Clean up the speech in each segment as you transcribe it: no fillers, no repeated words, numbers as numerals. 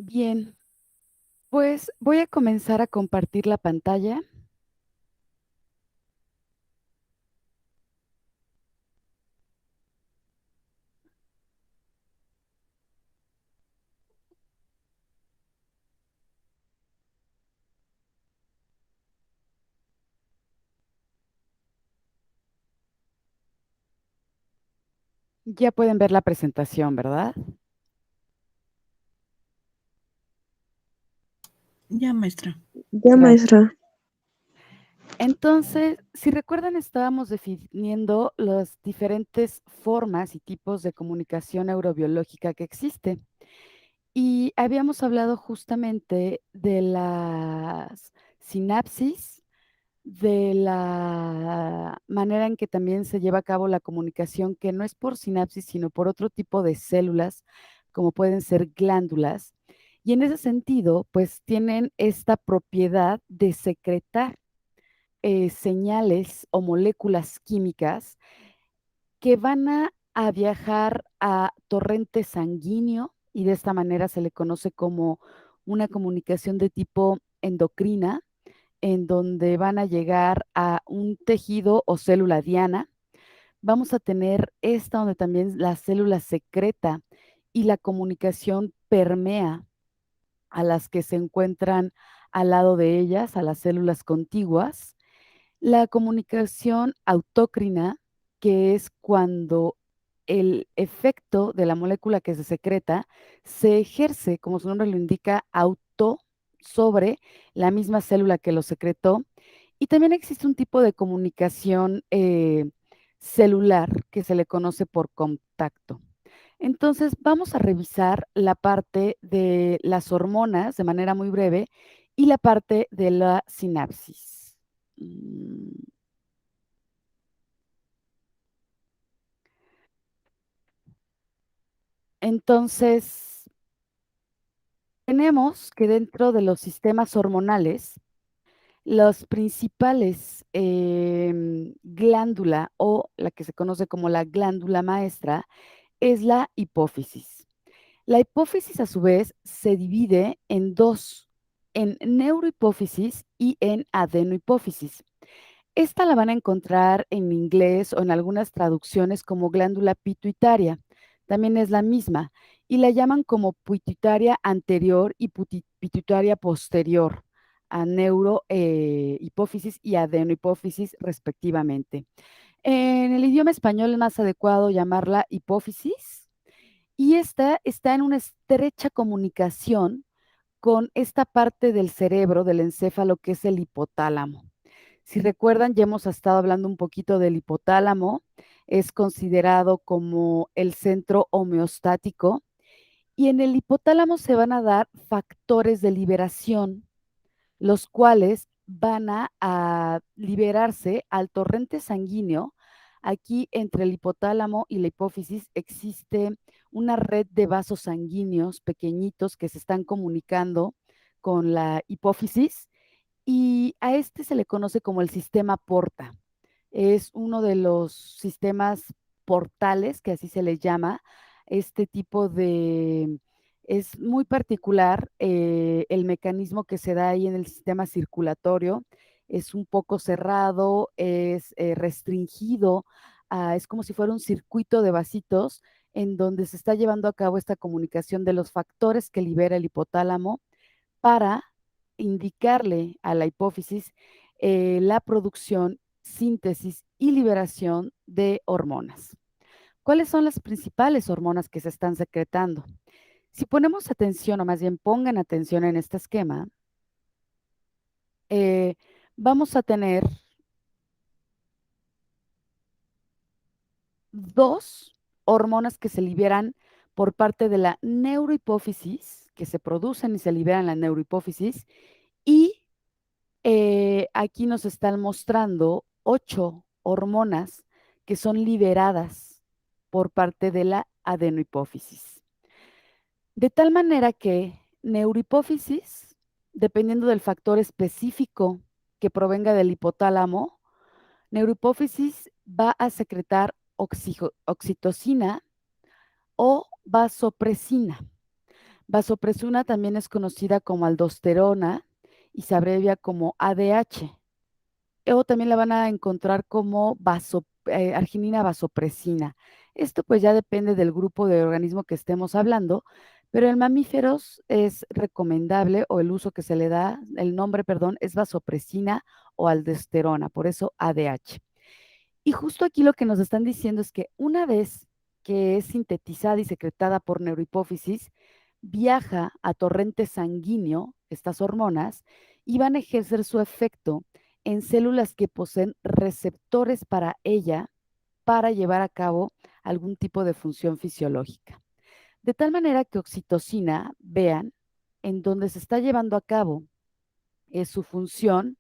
Bien, pues voy a comenzar a compartir la pantalla. Ya pueden ver la presentación, ¿verdad? Ya, maestra. Ya, Gracias. maestra. Entonces, si recuerdan, estábamos definiendo las diferentes formas y tipos de comunicación neurobiológica que existen. Y habíamos hablado justamente de las sinapsis, de la manera en que también se lleva a cabo la comunicación, que no es por sinapsis, sino por otro tipo de células, como pueden ser glándulas. Y en ese sentido, pues tienen esta propiedad de secretar señales o moléculas químicas que van a viajar a torrente sanguíneo y de esta manera se le conoce como una comunicación de tipo endocrina, en donde van a llegar a un tejido o célula diana. Vamos a tener esta donde también la célula secreta y la comunicación permea a las que se encuentran al lado de ellas, a las células contiguas. La comunicación autócrina, que es cuando el efecto de la molécula que se secreta se ejerce, como su nombre lo indica, auto sobre la misma célula que lo secretó. Y también existe un tipo de comunicación celular que se le conoce por contacto. Entonces, vamos a revisar la parte de las hormonas de manera muy breve y la parte de la sinapsis. Entonces, tenemos que dentro de los sistemas hormonales, los principales glándula o la que se conoce como la glándula maestra es la hipófisis. La hipófisis a su vez se divide en dos, en neurohipófisis y en adenohipófisis. Esta la van a encontrar en inglés o en algunas traducciones como glándula pituitaria. También es la misma y la llaman como pituitaria anterior y pituitaria posterior a neurohipófisis y adenohipófisis respectivamente. En el idioma español es más adecuado llamarla hipófisis y esta está en una estrecha comunicación con esta parte del cerebro, del encéfalo, que es el hipotálamo. Si recuerdan, ya hemos estado hablando un poquito del hipotálamo, es considerado como el centro homeostático y en el hipotálamo se van a dar factores de liberación, los cuales van a liberarse al torrente sanguíneo. Aquí entre el hipotálamo y la hipófisis existe una red de vasos sanguíneos pequeñitos que se están comunicando con la hipófisis y a este se le conoce como el sistema porta. Es uno de los sistemas portales, que así se le llama. Este tipo de... Es muy particular el mecanismo que se da ahí en el sistema circulatorio. Es un poco cerrado, es restringido, es como si fuera un circuito de vasitos en donde se está llevando a cabo esta comunicación de los factores que libera el hipotálamo para indicarle a la hipófisis la producción, síntesis y liberación de hormonas. ¿Cuáles son las principales hormonas que se están secretando? Si ponemos atención, o más bien pongan atención en este esquema, eh, vamos a tener dos hormonas que se liberan por parte de la neurohipófisis, que se producen y se liberan en la neurohipófisis, y aquí nos están mostrando 8 hormonas que son liberadas por parte de la adenohipófisis. De tal manera que neurohipófisis, dependiendo del factor específico que provenga del hipotálamo, neurohipófisis va a secretar oxitocina o vasopresina. Vasopresina también es conocida como aldosterona y se abrevia como ADH. O también la van a encontrar como arginina vasopresina. Esto pues ya depende del grupo de organismo que estemos hablando, pero en mamíferos es recomendable o el uso que se le da, el nombre, perdón, es vasopresina o aldosterona, por eso ADH. Y justo aquí lo que nos están diciendo es que una vez que es sintetizada y secretada por neurohipófisis, viaja a torrente sanguíneo, estas hormonas, y van a ejercer su efecto en células que poseen receptores para ella para llevar a cabo algún tipo de función fisiológica. De tal manera que oxitocina, vean, en donde se está llevando a cabo su función,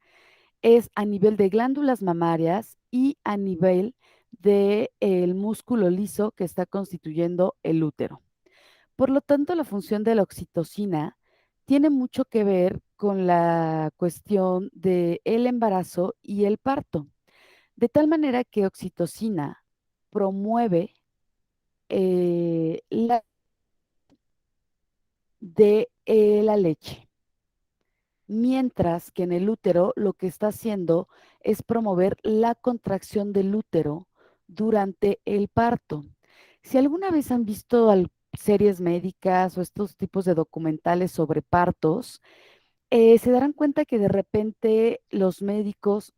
es a nivel de glándulas mamarias y a nivel del músculo liso que está constituyendo el útero. Por lo tanto, la función de la oxitocina tiene mucho que ver con la cuestión del embarazo y el parto, de tal manera que oxitocina promueve la de la leche. Mientras que en el útero lo que está haciendo es promover la contracción del útero durante el parto. Si alguna vez han visto series médicas o estos tipos de documentales sobre partos, se darán cuenta que de repente los médicos,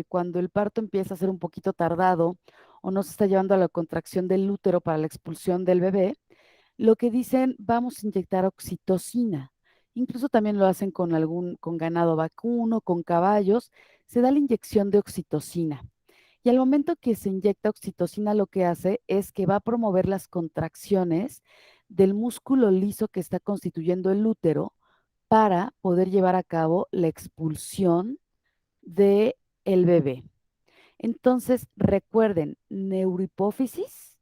cuando el parto empieza a ser un poquito tardado o no se está llevando a la contracción del útero para la expulsión del bebé, lo que dicen, vamos a inyectar oxitocina. Incluso también lo hacen con ganado vacuno, con caballos, se da la inyección de oxitocina. Y al momento que se inyecta oxitocina, lo que hace es que va a promover las contracciones del músculo liso que está constituyendo el útero para poder llevar a cabo la expulsión del bebé. Entonces, recuerden, neurohipófisis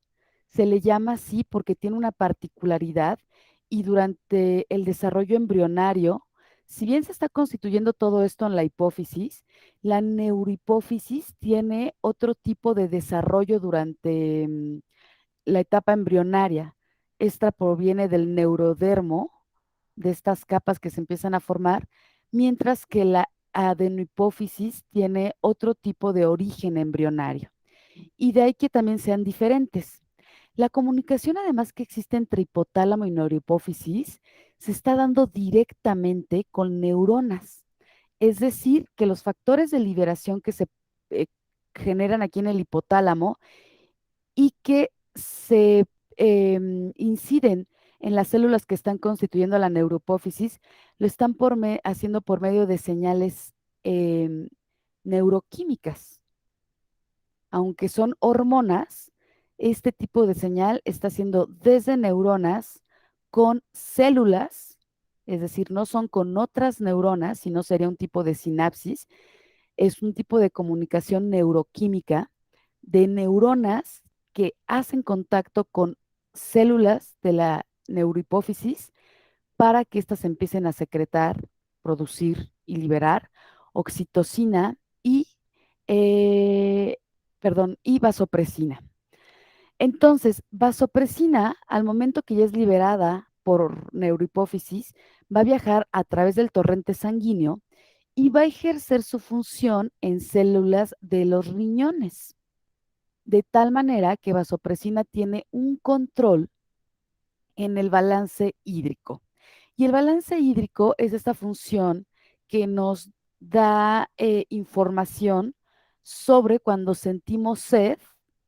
se le llama así porque tiene una particularidad y durante el desarrollo embrionario, si bien se está constituyendo todo esto en la hipófisis, la neurohipófisis tiene otro tipo de desarrollo durante la etapa embrionaria. Esta proviene del neurodermo, de estas capas que se empiezan a formar, mientras que la adenohipófisis tiene otro tipo de origen embrionario. Y de ahí que también sean diferentes. La comunicación, además, que existe entre hipotálamo y neurohipófisis, se está dando directamente con neuronas. Es decir, que los factores de liberación que se eh, generan aquí en el hipotálamo y que se inciden en las células que están constituyendo la neurohipófisis, lo están haciendo por medio de señales em, neuroquímicas. Aunque son hormonas, este tipo de señal está haciendo desde neuronas con células, es decir, no son con otras neuronas, sino sería un tipo de sinapsis, es un tipo de comunicación neuroquímica de neuronas que hacen contacto con células de la neurohipófisis para que éstas empiecen a secretar, producir y liberar oxitocina y, eh, y vasopresina. Entonces, vasopresina, al momento que ya es liberada por neurohipófisis, va a viajar a través del torrente sanguíneo y va a ejercer su función en células de los riñones, de tal manera que vasopresina tiene un control en el balance hídrico. Y el balance hídrico es esta función que nos da información sobre cuando sentimos sed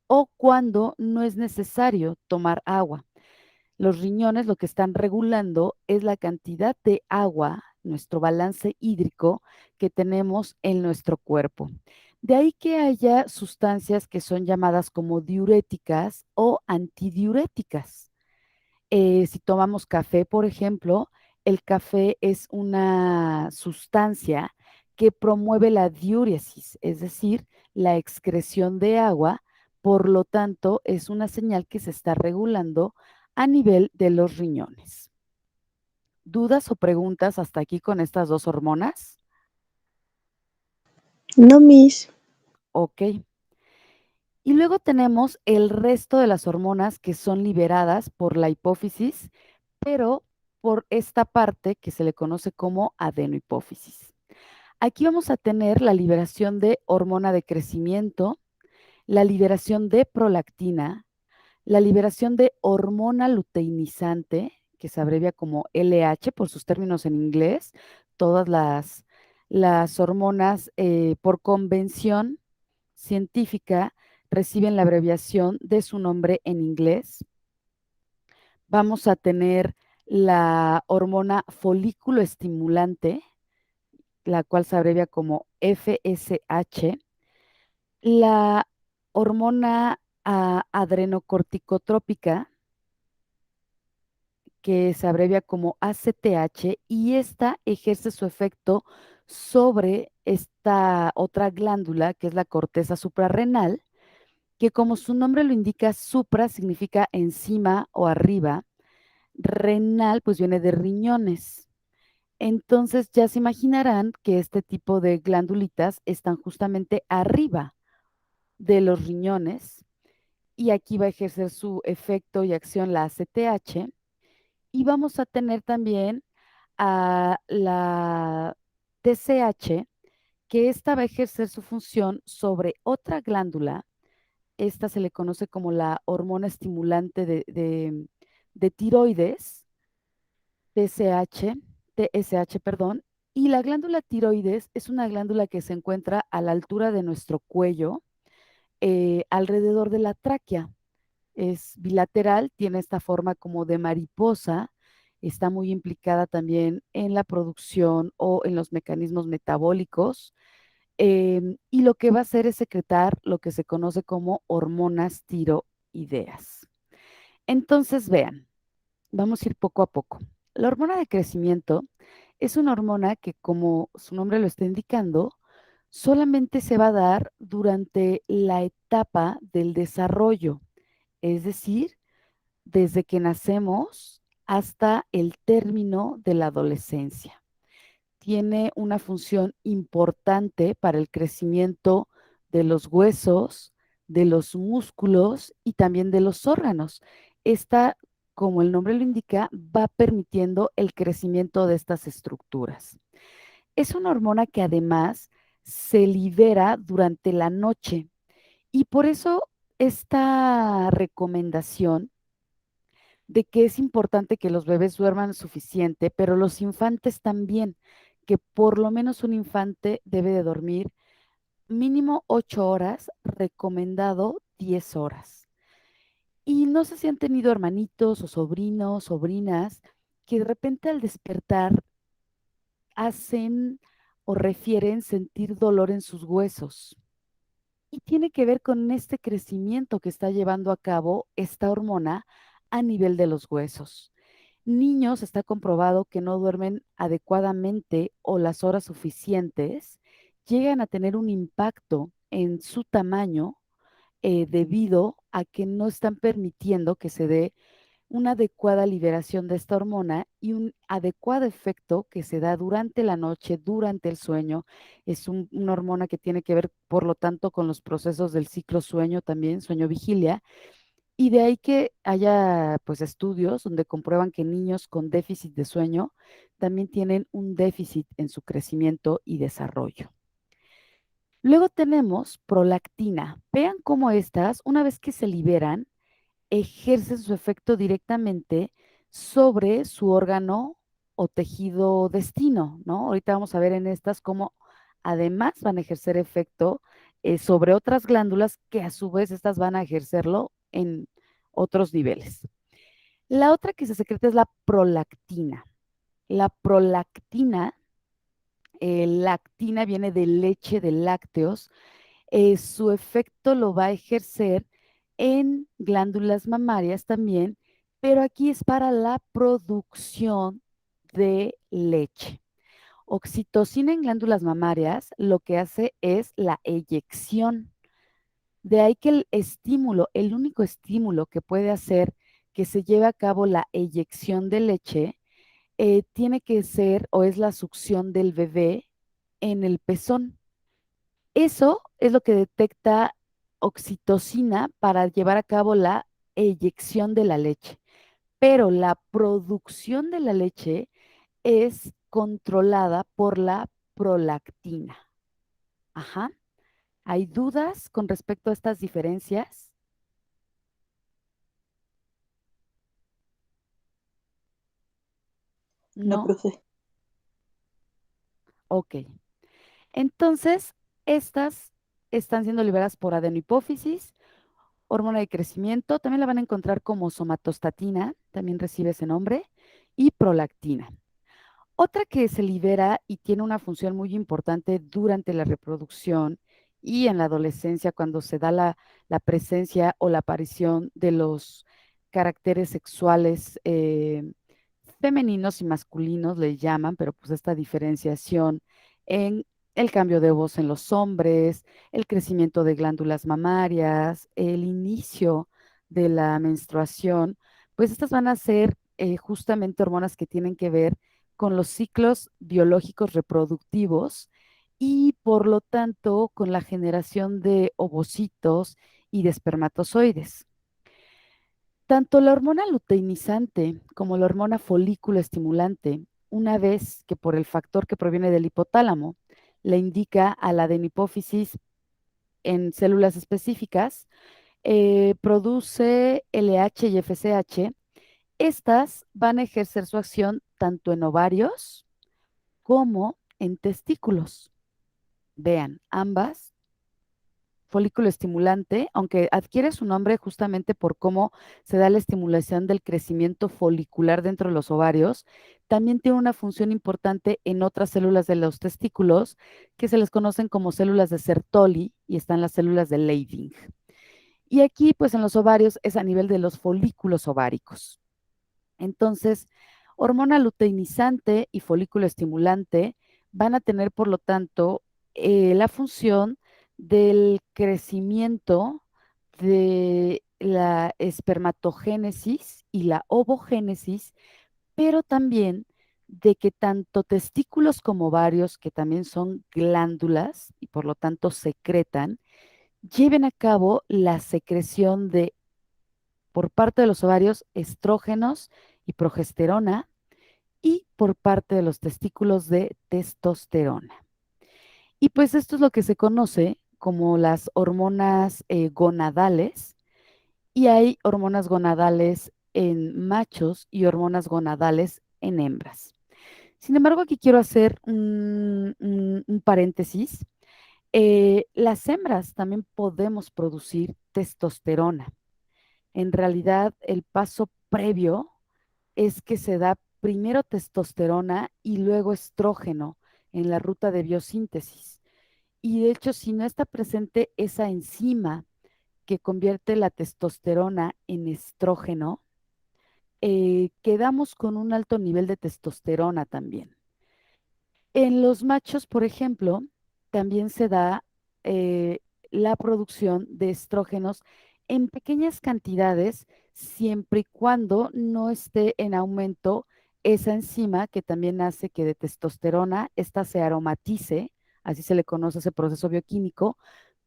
o cuando no es necesario tomar agua. Los riñones lo que están regulando es la cantidad de agua, nuestro balance hídrico que tenemos en nuestro cuerpo. De ahí que haya sustancias que son llamadas como diuréticas o antidiuréticas. Si tomamos café, por ejemplo, el café es una sustancia que promueve la diuresis, es decir, la excreción de agua, por lo tanto, es una señal que se está regulando a nivel de los riñones. ¿Dudas o preguntas hasta aquí con estas dos hormonas? No, Miss. Ok. Y luego tenemos el resto de las hormonas que son liberadas por la hipófisis, pero por esta parte que se le conoce como adenohipófisis. Aquí vamos a tener la liberación de hormona de crecimiento, la liberación de prolactina, la liberación de hormona luteinizante, que se abrevia como LH por sus términos en inglés. Todas las hormonas por convención científica reciben la abreviación de su nombre en inglés. Vamos a tener la hormona folículo estimulante, la cual se abrevia como FSH, la hormona adrenocorticotrópica, que se abrevia como ACTH, y esta ejerce su efecto sobre esta otra glándula, que es la corteza suprarrenal, que como su nombre lo indica, supra significa encima o arriba, renal pues viene de riñones. Entonces ya se imaginarán que este tipo de glandulitas están justamente arriba de los riñones y aquí va a ejercer su efecto y acción la ACTH y vamos a tener también a la TSH, que esta va a ejercer su función sobre otra glándula. Esta se le conoce como la hormona estimulante de tiroides, TSH, TSH, perdón, y la glándula tiroides es una glándula que se encuentra a la altura de nuestro cuello, alrededor de la tráquea. Es bilateral, tiene esta forma como de mariposa, está muy implicada también en la producción o en los mecanismos metabólicos, y lo que va a hacer es secretar lo que se conoce como hormonas tiroideas. Entonces, vean, vamos a ir poco a poco. La hormona de crecimiento es una hormona que, como su nombre lo está indicando, solamente se va a dar durante la etapa del desarrollo, es decir, desde que nacemos hasta el término de la adolescencia. Tiene una función importante para el crecimiento de los huesos, de los músculos y también de los órganos. Esta, como el nombre lo indica, va permitiendo el crecimiento de estas estructuras. Es una hormona que además se libera durante la noche y por eso esta recomendación de que es importante que los bebés duerman suficiente, pero los infantes también, que por lo menos un infante debe de dormir mínimo 8 horas, recomendado 10 horas. Y no sé si han tenido hermanitos o sobrinos, sobrinas, que de repente al despertar hacen o refieren sentir dolor en sus huesos. Y tiene que ver con este crecimiento que está llevando a cabo esta hormona a nivel de los huesos. Niños está comprobado que no duermen adecuadamente o las horas suficientes, llegan a tener un impacto en su tamaño debido a que no están permitiendo que se dé una adecuada liberación de esta hormona y un adecuado efecto que se da durante la noche, durante el sueño. Es una hormona que tiene que ver, por lo tanto, con los procesos del ciclo sueño también, sueño-vigilia, y de ahí que haya pues estudios donde comprueban que niños con déficit de sueño también tienen un déficit en su crecimiento y desarrollo. Luego tenemos prolactina. Vean cómo estas, una vez que se liberan, ejercen su efecto directamente sobre su órgano o tejido destino, ¿no? Ahorita vamos a ver en estas cómo además van a ejercer efecto sobre otras glándulas que a su vez estas van a ejercerlo en otros niveles. La otra que se secreta es la prolactina. La prolactina, lactina viene de leche de lácteos, su efecto lo va a ejercer en glándulas mamarias también, pero aquí es para la producción de leche. Oxitocina en glándulas mamarias lo que hace es la eyección. De ahí que el estímulo, el único estímulo que puede hacer que se lleve a cabo la eyección de leche, tiene que ser o es la succión del bebé en el pezón. Eso es lo que detecta oxitocina para llevar a cabo la eyección de la leche. pero la producción de la leche es controlada por la prolactina. Ajá. ¿Hay dudas con respecto a estas diferencias? No, No. profe. Ok. Entonces, estas están siendo liberadas por adenohipófisis, hormona de crecimiento, también la van a encontrar como somatostatina, también recibe ese nombre, y prolactina. Otra que se libera y tiene una función muy importante durante la reproducción y en la adolescencia, cuando se da la presencia o la aparición de los caracteres sexuales femeninos y masculinos, le llaman, pero pues esta diferenciación en el cambio de voz en los hombres, el crecimiento de glándulas mamarias, el inicio de la menstruación, pues estas van a ser justamente hormonas que tienen que ver con los ciclos biológicos reproductivos y por lo tanto con la generación de ovocitos y de espermatozoides. Tanto la hormona luteinizante como la hormona folículo estimulante, una vez que por el factor que proviene del hipotálamo le indica a la adenipófisis en células específicas, produce LH y FSH. Estas van a ejercer su acción tanto en ovarios como en testículos. Vean, ambas, folículo estimulante, aunque adquiere su nombre justamente por cómo se da la estimulación del crecimiento folicular dentro de los ovarios, también tiene una función importante en otras células de los testículos que se les conocen como células de Sertoli y están las células de Leydig. Y aquí, pues en los ovarios es a nivel de los folículos ováricos. Entonces, hormona luteinizante y folículo estimulante van a tener, por lo tanto, la función del crecimiento de la espermatogénesis y la ovogénesis, pero también de que tanto testículos como ovarios, que también son glándulas y por lo tanto secretan, lleven a cabo la secreción de, por parte de los ovarios, estrógenos y progesterona, y por parte de los testículos de testosterona. Y pues esto es lo que se conoce como las hormonas gonadales, y hay hormonas gonadales en machos y hormonas gonadales en hembras. Sin embargo, aquí quiero hacer un paréntesis. Las hembras también podemos producir testosterona. En realidad, el paso previo es que se da primero testosterona y luego estrógeno en la ruta de biosíntesis. Y de hecho, si no está presente esa enzima que convierte la testosterona en estrógeno, quedamos con un alto nivel de testosterona también. En los machos, por ejemplo, también se da eh, la producción de estrógenos en pequeñas cantidades, siempre y cuando no esté en aumento esa enzima que también hace que de testosterona ésta se aromatice, así se le conoce ese proceso bioquímico,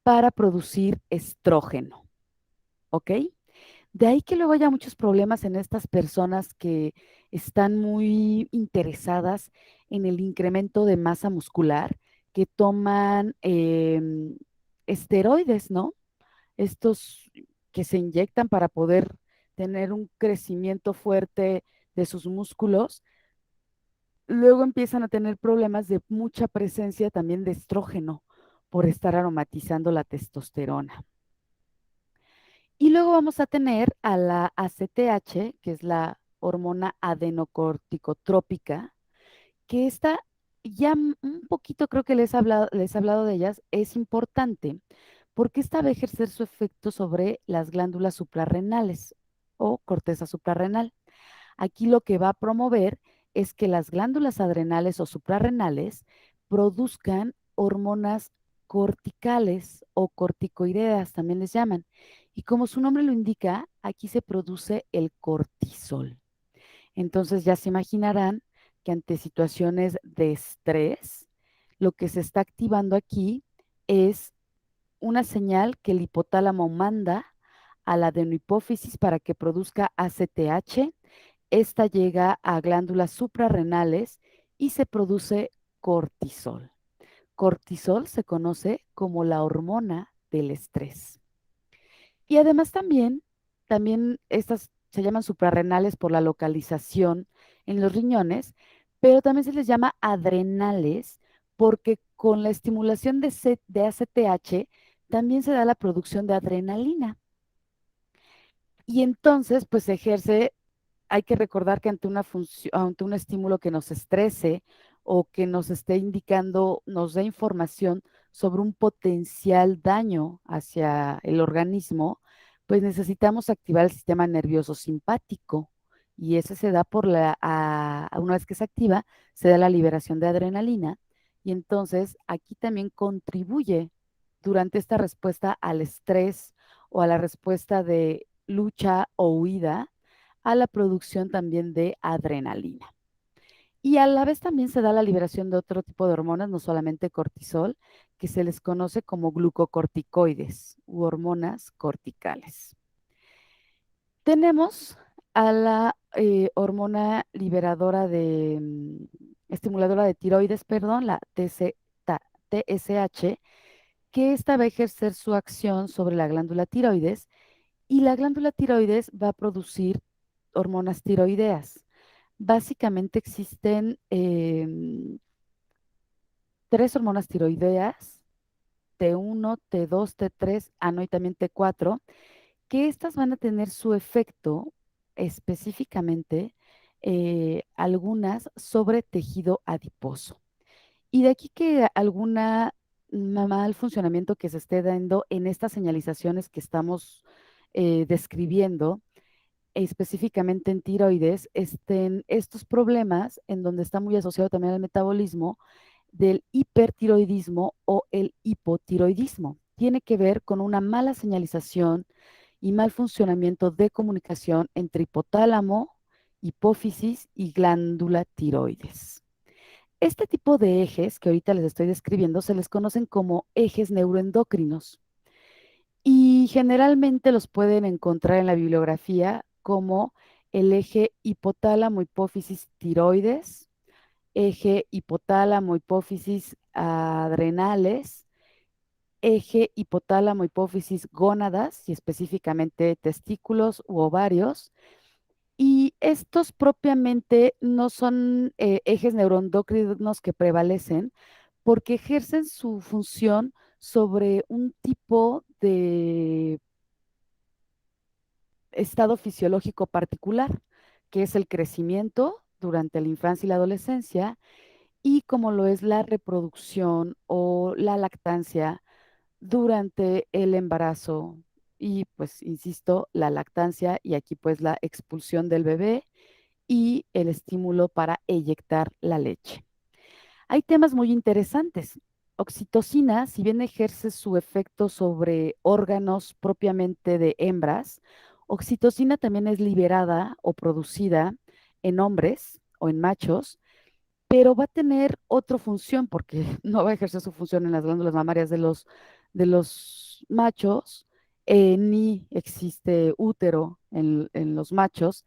para producir estrógeno. ¿Ok? De ahí que luego haya muchos problemas en estas personas que están muy interesadas en el incremento de masa muscular, que toman esteroides, ¿no? Estos que se inyectan para poder tener un crecimiento fuerte de sus músculos, luego empiezan a tener problemas de mucha presencia también de estrógeno por estar aromatizando la testosterona. Y luego vamos a tener a la ACTH, que es la hormona adenocorticotrópica, que esta ya un poquito creo que les he hablado de ellas, es importante porque esta va a ejercer su efecto sobre las glándulas suprarrenales o corteza suprarrenal. Aquí lo que va a promover es que las glándulas adrenales o suprarrenales produzcan hormonas corticales o corticoideas, también les llaman. Y como su nombre lo indica, aquí se produce el cortisol. Entonces ya se imaginarán que ante situaciones de estrés, lo que se está activando aquí es una señal que el hipotálamo manda a la adenohipófisis para que produzca ACTH. esta llega a glándulas suprarrenales y se produce cortisol. Cortisol se conoce como la hormona del estrés. Y además también estas se llaman suprarrenales por la localización en los riñones, pero también se les llama adrenales porque con la estimulación de ACTH también se da la producción de adrenalina. Y entonces, pues se ejerce, hay que recordar que ante una función, ante un estímulo que nos estrese o que nos esté indicando, nos dé información sobre un potencial daño hacia el organismo, pues necesitamos activar el sistema nervioso simpático. Y ese se da una vez que se activa, se da la liberación de adrenalina. Y entonces aquí también contribuye durante esta respuesta al estrés o a la respuesta de lucha o huida a la producción también de adrenalina. Y a la vez también se da la liberación de otro tipo de hormonas, no solamente cortisol, que se les conoce como glucocorticoides u hormonas corticales. Tenemos a la hormona liberadora estimuladora de tiroides, perdón, la TSH, que esta va a ejercer su acción sobre la glándula tiroides y la glándula tiroides va a producir hormonas tiroideas. Básicamente existen tres hormonas tiroideas, T1, T2, T3, no, y también T4, que estas van a tener su efecto específicamente, algunas sobre tejido adiposo. Y de aquí que alguna mal funcionamiento que se esté dando en estas señalizaciones que estamos describiendo, específicamente en tiroides, estén estos problemas en donde está muy asociado también al metabolismo del hipertiroidismo o el hipotiroidismo. Tiene que ver con una mala señalización y mal funcionamiento de comunicación entre hipotálamo, hipófisis y glándula tiroides. Este tipo de ejes que ahorita les estoy describiendo se les conocen como ejes neuroendocrinos y generalmente los pueden encontrar en la bibliografía como el eje hipotálamo, hipófisis, tiroides, eje hipotálamo, hipófisis, adrenales, eje hipotálamo, hipófisis, gónadas y específicamente testículos u ovarios. Y estos propiamente no son ejes neuroendocrinos que prevalecen porque ejercen su función sobre un tipo de estado fisiológico particular, que es el crecimiento durante la infancia y la adolescencia, y como lo es la reproducción o la lactancia durante el embarazo. Y pues, insisto, la lactancia y aquí pues la expulsión del bebé y el estímulo para eyectar la leche. Hay temas muy interesantes. Oxitocina, si bien ejerce su efecto sobre órganos propiamente de hembras, oxitocina también es liberada o producida en hombres o en machos, pero va a tener otra función porque no va a ejercer su función en las glándulas mamarias de los machos, ni existe útero en los machos.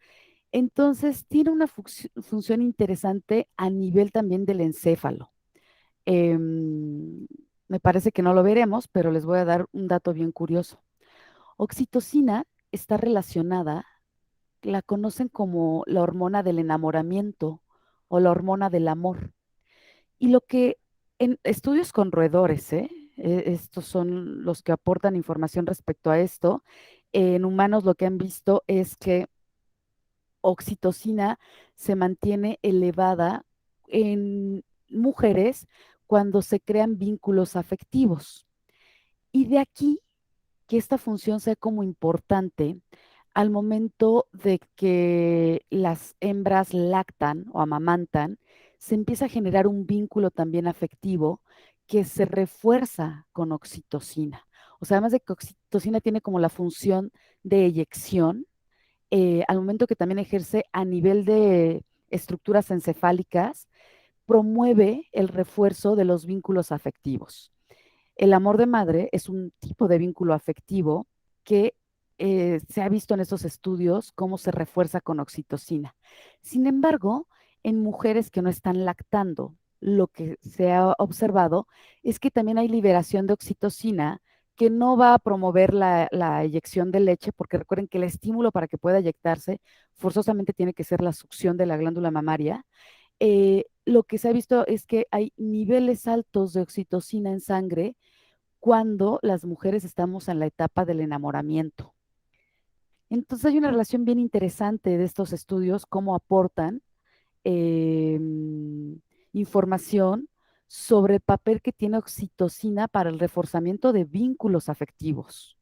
Entonces, tiene una función interesante a nivel también del encéfalo. Me parece que no lo veremos, pero les voy a dar un dato bien curioso. Oxitocina está relacionada, la conocen como la hormona del enamoramiento o la hormona del amor. Y lo que en estudios con roedores, estos son los que aportan información respecto a esto, en humanos lo que han visto es que oxitocina se mantiene elevada en mujeres cuando se crean vínculos afectivos. Y de aquí que esta función sea como importante al momento de que las hembras lactan o amamantan, se empieza a generar un vínculo también afectivo que se refuerza con oxitocina. O sea, además de que oxitocina tiene como la función de eyección, al momento que también ejerce a nivel de estructuras encefálicas, promueve el refuerzo de los vínculos afectivos. El amor de madre es un tipo de vínculo afectivo que se ha visto en estos estudios cómo se refuerza con oxitocina. Sin embargo, en mujeres que no están lactando, lo que se ha observado es que también hay liberación de oxitocina que no va a promover la eyección de leche, porque recuerden que el estímulo para que pueda eyectarse forzosamente tiene que ser la succión de la glándula mamaria. Lo que se ha visto es que hay niveles altos de oxitocina en sangre cuando las mujeres estamos en la etapa del enamoramiento. Entonces hay una relación bien interesante de estos estudios, cómo aportan eh, información sobre el papel que tiene oxitocina para el reforzamiento de vínculos afectivos,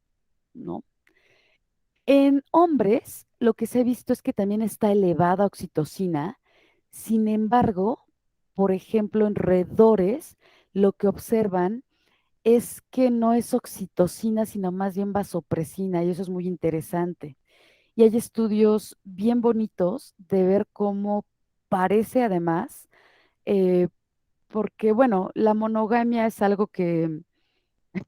¿no? En hombres, lo que se ha visto es que también está elevada oxitocina. Sin embargo, por ejemplo, en roedores, lo que observan es que no es oxitocina, sino más bien vasopresina, y eso es muy interesante. Y hay estudios bien bonitos de ver cómo parece además, eh, porque bueno, la monogamia es algo que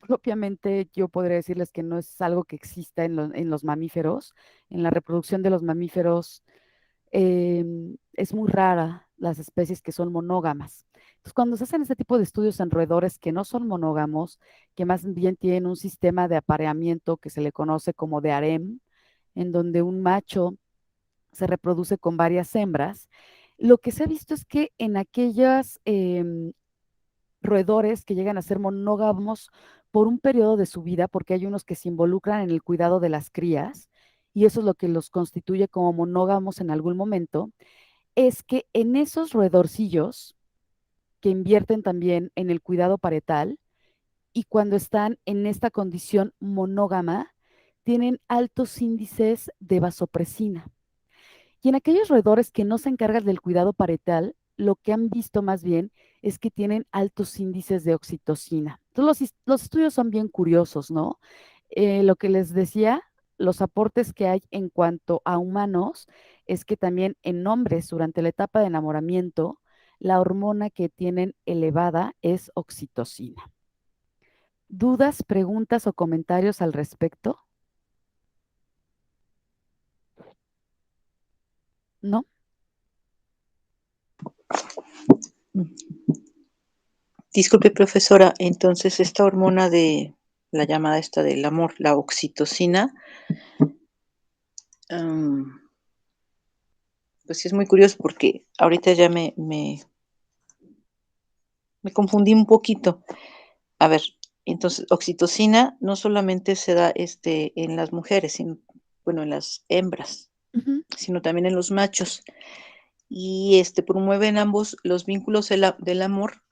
propiamente yo podría decirles que no es algo que exista en los mamíferos. En la reproducción de los mamíferos es muy rara las especies que son monógamas. Entonces, cuando se hacen este tipo de estudios en roedores que no son monógamos, que más bien tienen un sistema de apareamiento que se le conoce como de harem, en donde un macho se reproduce con varias hembras, lo que se ha visto es que en aquellas roedores que llegan a ser monógamos por un periodo de su vida, porque hay unos que se involucran en el cuidado de las crías, y eso es lo que los constituye como monógamos en algún momento, es que en esos roedorcillos que invierten también en el cuidado parental y cuando están en esta condición monógama, tienen altos índices de vasopresina. Y en aquellos roedores que no se encargan del cuidado parental, lo que han visto más bien es que tienen altos índices de oxitocina. Entonces, los estudios son bien curiosos, ¿no? Lo que les decía, los aportes que hay en cuanto a humanos es que también en hombres durante la etapa de enamoramiento, la hormona que tienen elevada es oxitocina. ¿Dudas, preguntas o comentarios al respecto? ¿No? Disculpe, profesora, entonces esta hormona de la llamada esta del amor, la oxitocina, pues sí es muy curioso porque ahorita ya me confundí un poquito. A ver, entonces oxitocina no solamente se da en las mujeres, sino, bueno, en las hembras, Ujú. sino también en los machos. Y promueven ambos los vínculos del amor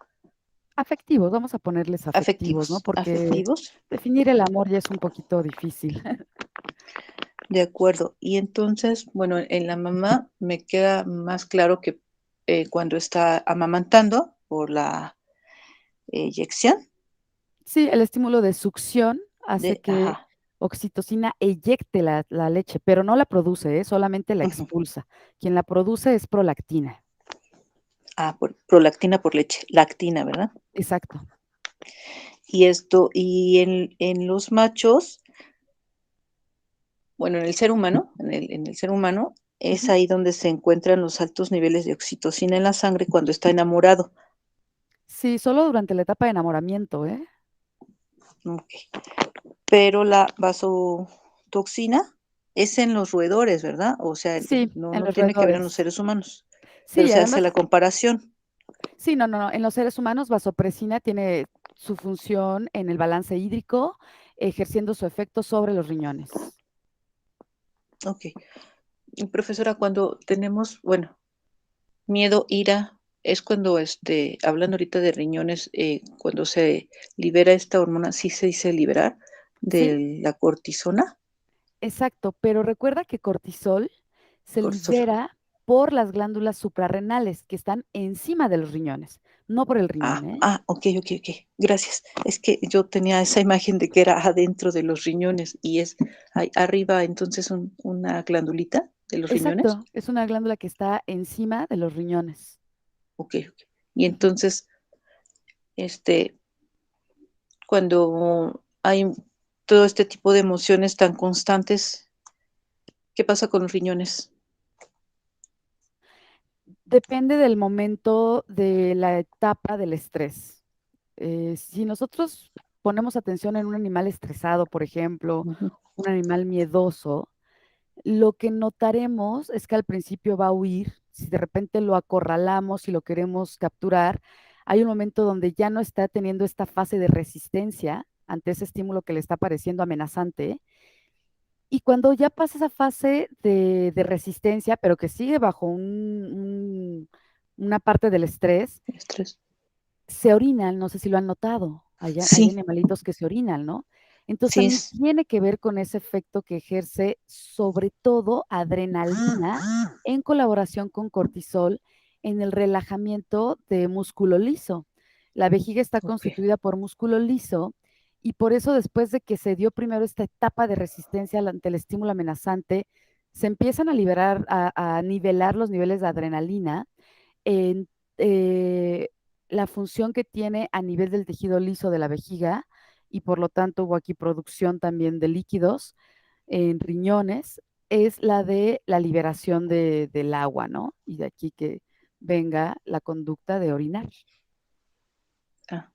Afectivos, vamos a ponerles afectivos, ¿no? afectivos, Porque afectivos, definir el amor ya es un poquito difícil. de acuerdo. Y entonces, bueno, en la mamá me queda más claro que cuando está amamantando por la eyección Sí, el estímulo de succión hace que ajá, oxitocina eyecte la leche, pero no la produce, ¿eh? Solamente la uh-huh. expulsa. Quien la produce es prolactina. Por prolactina por leche, lactina, ¿verdad? Exacto. Y en los machos, bueno, en el ser humano, en el ser humano, es Ujú. ahí donde se encuentran los altos niveles de oxitocina en la sangre cuando está enamorado. Sí, solo durante la etapa de enamoramiento, ¿eh? Okay. Pero la vasotoxina es en los roedores, ¿verdad? O sea, Sí, no, en no los tiene que ver en los roedores. seres humanos, pero Sí, se hace además, la comparación. sí, no, no, no. En los seres humanos, vasopresina tiene su función en el balance hídrico, ejerciendo su efecto sobre los riñones. Ok. Y profesora, cuando tenemos, bueno, miedo, ira, es cuando, hablando ahorita de riñones, cuando se libera esta hormona, sí se dice liberar Sí, de la cortisona, exacto, pero recuerda que cortisol se cortisol. libera por las glándulas suprarrenales que están encima de los riñones, no por el riñón, ¿eh? Ok, gracias. Es que yo tenía esa imagen de que era adentro de los riñones y es ahí arriba entonces una glandulita de los riñones. Exacto, es una glándula que está encima de los riñones. Ok. Y Ujú. entonces, este, cuando hay todo este tipo de emociones tan constantes, ¿qué pasa con los riñones? Depende del momento de la etapa del estrés. Si nosotros ponemos atención en un animal estresado, por ejemplo, Ujú. un animal miedoso, lo que notaremos es que al principio va a huir. Si de repente lo acorralamos y lo queremos capturar, hay un momento donde ya no está teniendo esta fase de resistencia ante ese estímulo que le está pareciendo amenazante. Y cuando ya pasa esa fase de resistencia, pero que sigue bajo una parte del estrés, Estrés. se orinan, no sé si lo han notado, hay Sí, animalitos que se orinan, ¿no? Entonces sí también es. tiene que ver con ese efecto que ejerce sobre todo adrenalina en colaboración con cortisol en el relajamiento de músculo liso. La vejiga está Ok, constituida por músculo liso y por eso después de que se dio primero esta etapa de resistencia ante el estímulo amenazante, se empiezan a liberar, a nivelar los niveles de adrenalina en eh, la función que tiene a nivel del tejido liso de la vejiga y por lo tanto hubo aquí producción también de líquidos en riñones, es la de la liberación del agua, ¿no? Y de aquí que venga la conducta de orinar. ah,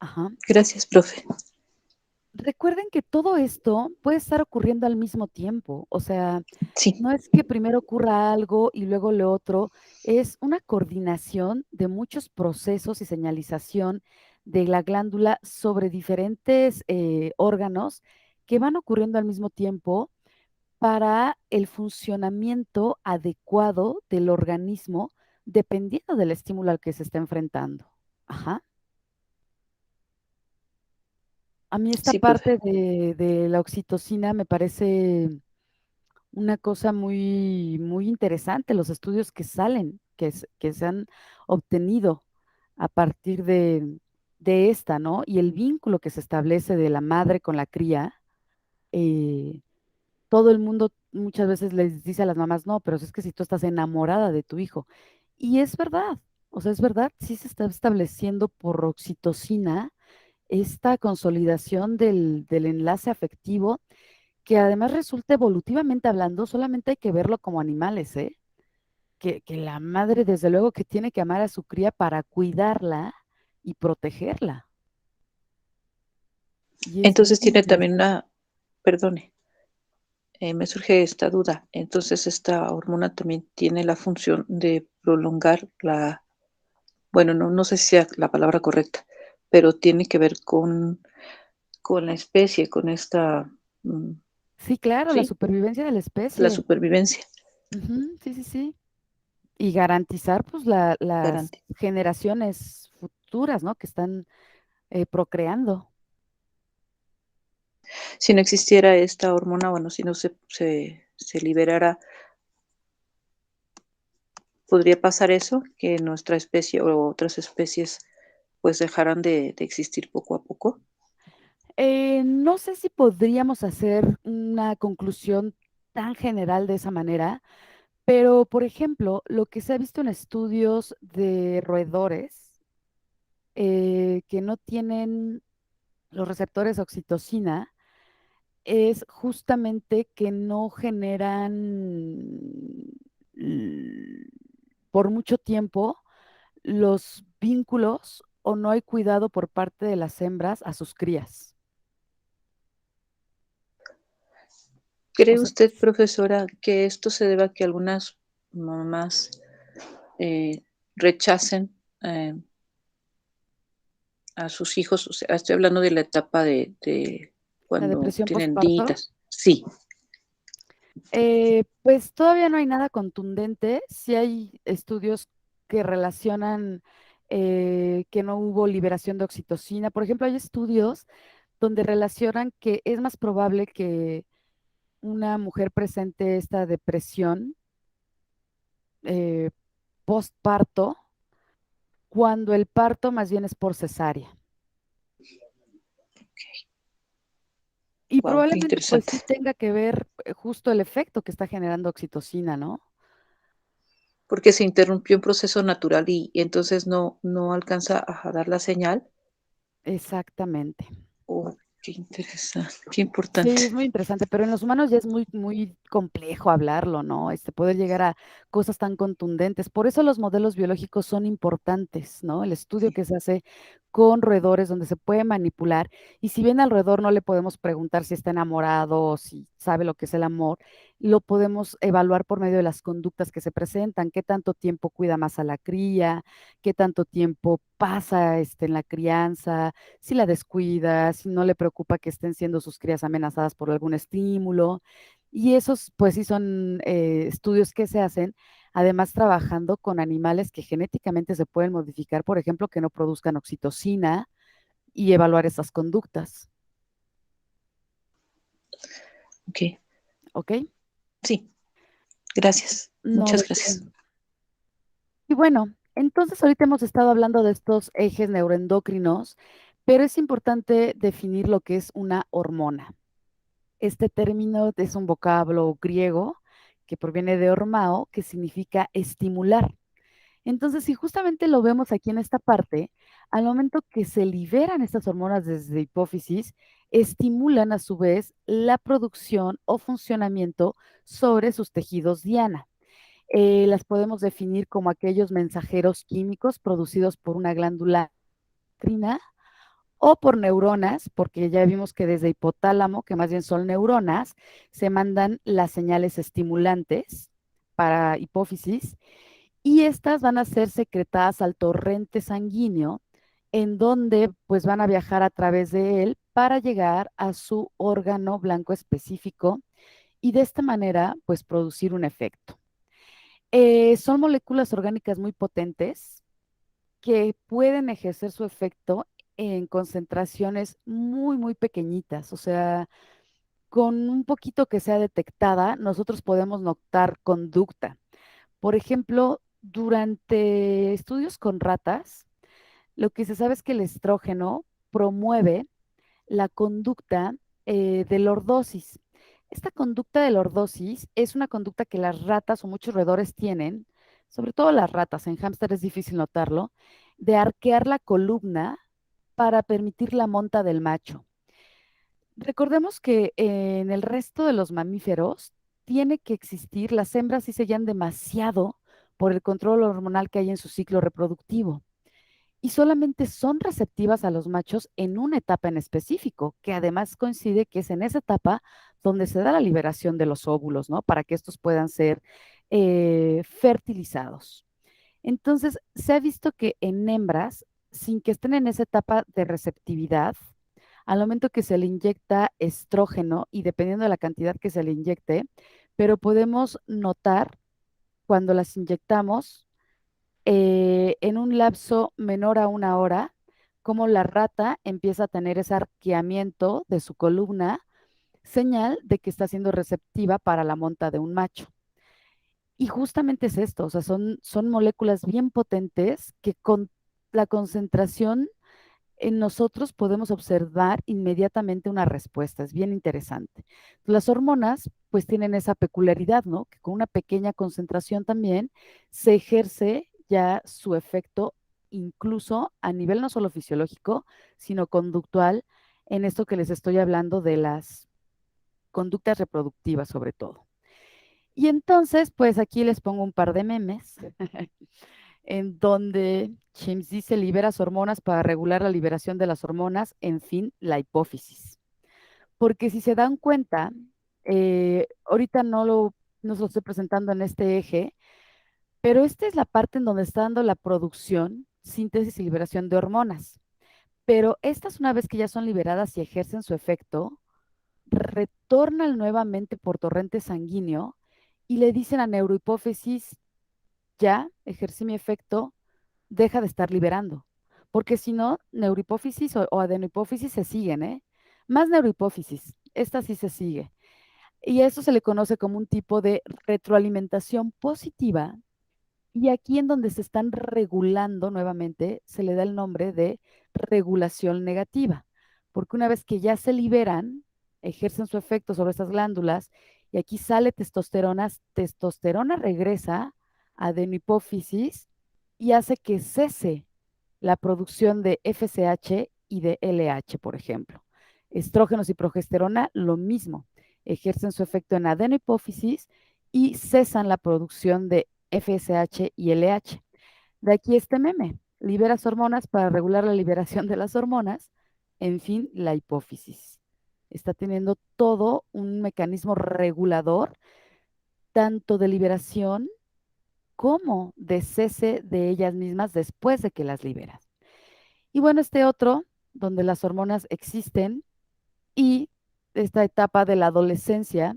Ajá. gracias, profe. Recuerden que todo esto puede estar ocurriendo al mismo tiempo, o sea, Sí, no es que primero ocurra algo y luego lo otro, es una coordinación de muchos procesos y señalización de la glándula sobre diferentes órganos que van ocurriendo al mismo tiempo para el funcionamiento adecuado del organismo dependiendo del estímulo al que se está enfrentando. Ajá. A mí esta sí, profe. parte de la oxitocina me parece una cosa muy, muy interesante, los estudios que salen, que se han obtenido a partir de esta, ¿no? Y el vínculo que se establece de la madre con la cría. eh, Todo el mundo muchas veces les dice a las mamás, no, pero es que si tú estás enamorada de tu hijo. Y es verdad, o sea, es verdad, sí se está estableciendo por oxitocina esta consolidación del enlace afectivo que además resulta evolutivamente hablando, solamente hay que verlo como animales, ¿eh? Que la madre, desde luego, que tiene que amar a su cría para cuidarla y protegerla. Y es bien Entonces tiene también interesante. una, perdone, me surge esta duda. Entonces esta hormona también tiene la función de prolongar la, bueno, no sé si sea la palabra correcta, pero tiene que ver con la especie, con esta, mm, Sí, claro, la sí, supervivencia de la la especie. supervivencia. Ujú, sí, sí, sí. Y garantizar, pues, las Garante. generaciones futuras, ¿no? Que están procreando. Si no existiera esta hormona, bueno, si no se liberara, ¿podría pasar eso? Que nuestra especie o otras especies pues dejaran de existir poco a poco. No sé si podríamos hacer una conclusión tan general de esa manera, pero, por ejemplo, lo que se ha visto en estudios de roedores que no tienen los receptores de oxitocina es justamente que no generan l- por mucho tiempo los vínculos o no hay cuidado por parte de las hembras a sus crías. O ¿Cree sea, usted, profesora, que esto se deba a que algunas mamás eh, rechacen eh, a sus hijos? O sea, estoy hablando de la etapa de la cuando depresión tienen postparto, días. Sí, pues todavía no hay nada contundente. Sí hay estudios que relacionan que no hubo liberación de oxitocina. Por ejemplo, hay estudios donde relacionan que es más probable que una mujer presente esta depresión eh, postparto cuando el parto más bien es por cesárea. Y wow, qué probablemente pues interesante. sí tenga que ver justo el efecto que está generando oxitocina, ¿no? Porque se interrumpió un proceso natural y entonces no alcanza a dar la señal. Exactamente. Ok, Qué interesante, qué Sí, importante. es muy interesante, pero en los humanos ya es muy, muy complejo hablarlo, ¿no? Poder llegar a cosas tan contundentes. Por eso los modelos biológicos son importantes, ¿no? El estudio Sí, que se hace con roedores donde se puede manipular. Y si bien al roedor no le podemos preguntar si está enamorado o si sabe lo que es el amor, lo podemos evaluar por medio de las conductas que se presentan, qué tanto tiempo cuida más a la cría, qué tanto tiempo pasa en la crianza, si la descuida, si no le preocupa que estén siendo sus crías amenazadas por algún estímulo. Y esos, pues sí, son estudios que se hacen, además trabajando con animales que genéticamente se pueden modificar, por ejemplo, que no produzcan oxitocina y evaluar esas conductas. ok. ¿Ok? Sí, gracias. No, Muchas ¿de qué? gracias. Y bueno, entonces ahorita hemos estado hablando de estos ejes neuroendocrinos, pero es importante definir lo que es una hormona. Este término es un vocablo griego que proviene de hormao, que significa estimular. Entonces, si justamente lo vemos aquí en esta parte, al momento que se liberan estas hormonas desde hipófisis, estimulan a su vez la producción o funcionamiento sobre sus tejidos diana. Las podemos definir como aquellos mensajeros químicos producidos por una glándula endocrina o por neuronas, porque ya vimos que desde hipotálamo, que más bien son neuronas, se mandan las señales estimulantes para hipófisis y estas van a ser secretadas al torrente sanguíneo, en donde pues van a viajar a través de él para llegar a su órgano blanco específico y de esta manera pues producir un efecto. Son moléculas orgánicas muy potentes que pueden ejercer su efecto en concentraciones muy, muy pequeñitas. O sea, con un poquito que sea detectada, nosotros podemos notar conducta. Por ejemplo, durante estudios con ratas, lo que se sabe es que el estrógeno promueve la conducta de lordosis. Esta conducta de lordosis es una conducta que las ratas o muchos roedores tienen, sobre todo las ratas, en hámster es difícil notarlo, de arquear la columna para permitir la monta del macho. Recordemos que en el resto de los mamíferos tiene que existir, las hembras sí se sellan demasiado por el control hormonal que hay en su ciclo reproductivo y solamente son receptivas a los machos en una etapa en específico, que además coincide que es en esa etapa donde se da la liberación de los óvulos, ¿no? Para que estos puedan ser fertilizados. Entonces, se ha visto que en hembras, sin que estén en esa etapa de receptividad, al momento que se le inyecta estrógeno y dependiendo de la cantidad que se le inyecte, pero podemos notar cuando las inyectamos en un lapso menor a una hora, cómo la rata empieza a tener ese arqueamiento de su columna, señal de que está siendo receptiva para la monta de un macho. Y justamente es esto, o sea, son moléculas bien potentes que con la concentración en nosotros podemos observar inmediatamente una respuesta. Es bien interesante. Las hormonas pues tienen esa peculiaridad, ¿no? Que con una pequeña concentración también se ejerce ya su efecto incluso a nivel no solo fisiológico, sino conductual en esto que les estoy hablando de las conductas reproductivas sobre todo. Y entonces, pues aquí les pongo un par de memes en donde James dice libera hormonas para regular la liberación de las hormonas, en fin, la hipófisis. Porque si se dan cuenta, ahorita no se lo estoy presentando en este eje, pero esta es la parte en donde está dando la producción, síntesis y liberación de hormonas. Pero estas una vez que ya son liberadas y ejercen su efecto, retornan nuevamente por torrente sanguíneo y le dicen a neurohipófisis, ya ejercí mi efecto, deja de estar liberando. Porque si no, neurohipófisis o adenohipófisis se siguen, ¿eh? Más neurohipófisis, esta sí se sigue. Y eso se le conoce como un tipo de retroalimentación positiva. Y aquí en donde se están regulando nuevamente, se le da el nombre de regulación negativa. Porque una vez que ya se liberan, ejercen su efecto sobre estas glándulas y aquí sale testosterona, testosterona regresa a adenohipófisis y hace que cese la producción de FSH y de LH, por ejemplo. Estrógenos y progesterona, lo mismo, ejercen su efecto en adenohipófisis y cesan la producción de FSH y LH. De aquí este meme, liberas hormonas para regular la liberación de las hormonas, en fin, la hipófisis. Está teniendo todo un mecanismo regulador, tanto de liberación como de cese de ellas mismas después de que las liberas. Y bueno, este otro, donde las hormonas existen y esta etapa de la adolescencia,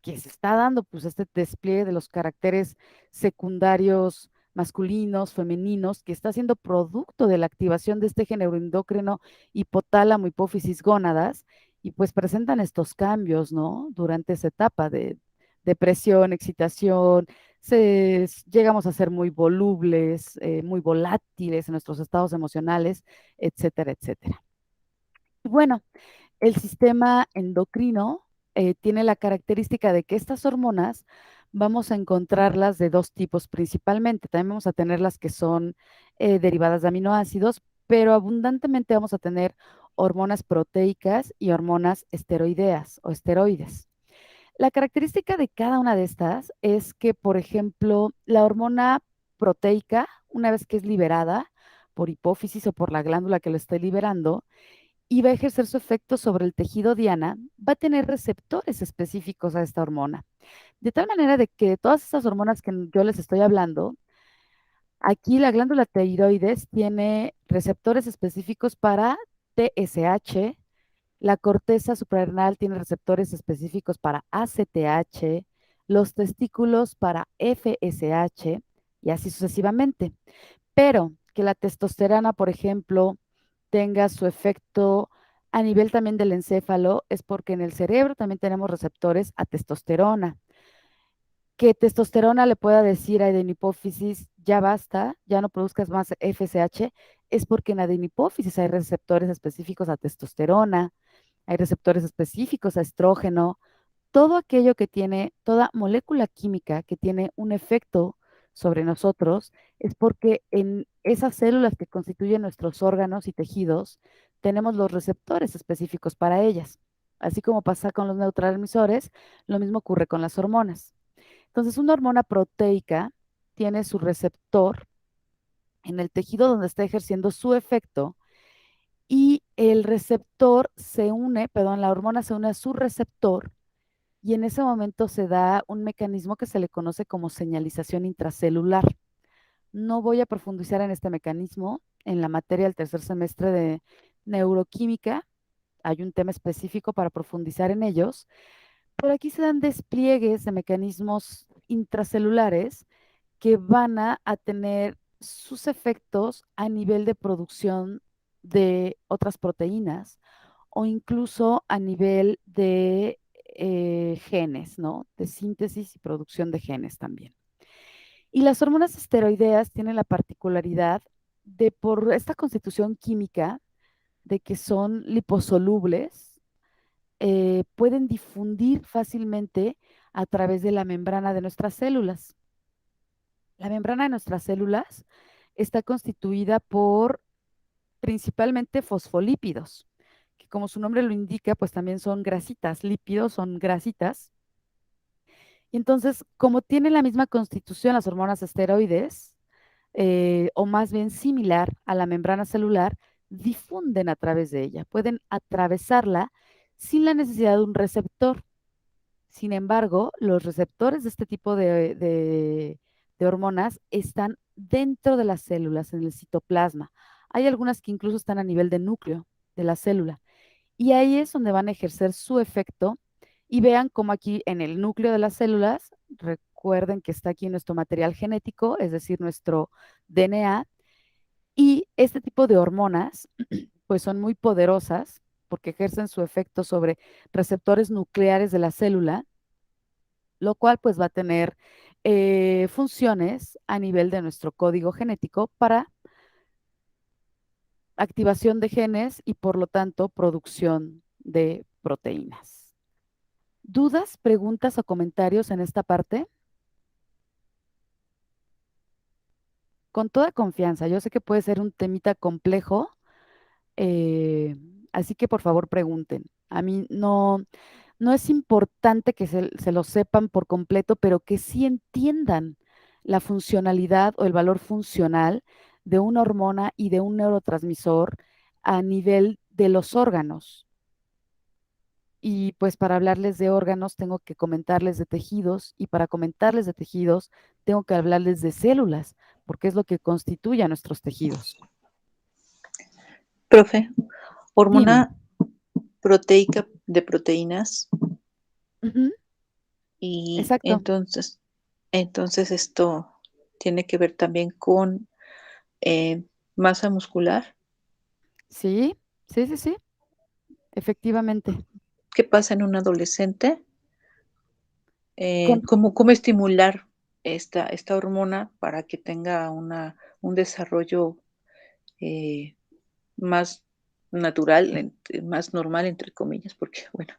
que se está dando pues este despliegue de los caracteres secundarios masculinos, femeninos, que está siendo producto de la activación de este género endocrino hipotálamo, hipófisis, gónadas, y pues presentan estos cambios, ¿no? Durante esa etapa de depresión, excitación, llegamos a ser muy volubles, muy volátiles en nuestros estados emocionales, etcétera, etcétera. Y bueno, el sistema endocrino tiene la característica de que estas hormonas vamos a encontrarlas de dos tipos principalmente. También vamos a tener las que son derivadas de aminoácidos, pero abundantemente vamos a tener hormonas proteicas y hormonas esteroideas o esteroides. La característica de cada una de estas es que, por ejemplo, la hormona proteica, una vez que es liberada por hipófisis o por la glándula que lo esté liberando, y va a ejercer su efecto sobre el tejido diana, va a tener receptores específicos a esta hormona. De tal manera de que todas estas hormonas que yo les estoy hablando, aquí la glándula tiroides tiene receptores específicos para TSH, la corteza suprarrenal tiene receptores específicos para ACTH, los testículos para FSH y así sucesivamente. Pero que la testosterona, por ejemplo, tenga su efecto a nivel también del encéfalo es porque en el cerebro también tenemos receptores a testosterona. Que testosterona le pueda decir a adenipófisis, ya basta, ya no produzcas más FSH, es porque en adenipófisis hay receptores específicos a testosterona, hay receptores específicos a estrógeno, todo aquello que tiene, toda molécula química que tiene un efecto sobre nosotros, es porque en esas células que constituyen nuestros órganos y tejidos, tenemos los receptores específicos para ellas. Así como pasa con los neurotransmisores, lo mismo ocurre con las hormonas. Entonces, una hormona proteica tiene su receptor en el tejido donde está ejerciendo su efecto y el receptor se une, perdón, la hormona se une a su receptor y en ese momento se da un mecanismo que se le conoce como señalización intracelular. No voy a profundizar en este mecanismo en la materia del tercer semestre de neuroquímica. Hay un tema específico para profundizar en ellos, pero aquí se dan despliegues de mecanismos intracelulares que van a tener sus efectos a nivel de producción de otras proteínas o incluso a nivel de genes, ¿no? De síntesis y producción de genes también. Y las hormonas esteroideas tienen la particularidad de, por esta constitución química, de que son liposolubles, pueden difundir fácilmente a través de la membrana de nuestras células. La membrana de nuestras células está constituida por principalmente fosfolípidos, que como su nombre lo indica, pues también son grasitas, lípidos son grasitas. Y entonces, como tienen la misma constitución las hormonas esteroides, o más bien similar a la membrana celular, difunden a través de ella, pueden atravesarla sin la necesidad de un receptor. Sin embargo, los receptores de este tipo de hormonas están dentro de las células, en el citoplasma. Hay algunas que incluso están a nivel de núcleo de la célula. Y ahí es donde van a ejercer su efecto. Y vean cómo aquí en el núcleo de las células, recuerden que está aquí nuestro material genético, es decir, nuestro DNA. Y este tipo de hormonas, pues son muy poderosas porque ejercen su efecto sobre receptores nucleares de la célula, lo cual pues va a tener funciones a nivel de nuestro código genético para activación de genes y por lo tanto producción de proteínas. ¿Dudas, preguntas o comentarios en esta parte? Con toda confianza, yo sé que puede ser un temita complejo, eh, así que por favor pregunten. A mí no es importante que se lo sepan por completo, pero que sí entiendan la funcionalidad o el valor funcional de una hormona y de un neurotransmisor a nivel de los órganos. Y pues para hablarles de órganos tengo que comentarles de tejidos y para comentarles de tejidos tengo que hablarles de células, porque es lo que constituye a nuestros tejidos. Profe, Dime. hormona proteica de proteínas Ujú, y exacto. entonces esto tiene que ver también con masa muscular. Sí, sí, sí, sí, efectivamente. ¿Qué pasa en un adolescente? Con ¿Cómo estimular esta hormona para que tenga un desarrollo eh, más natural, más normal, entre comillas? Porque, bueno,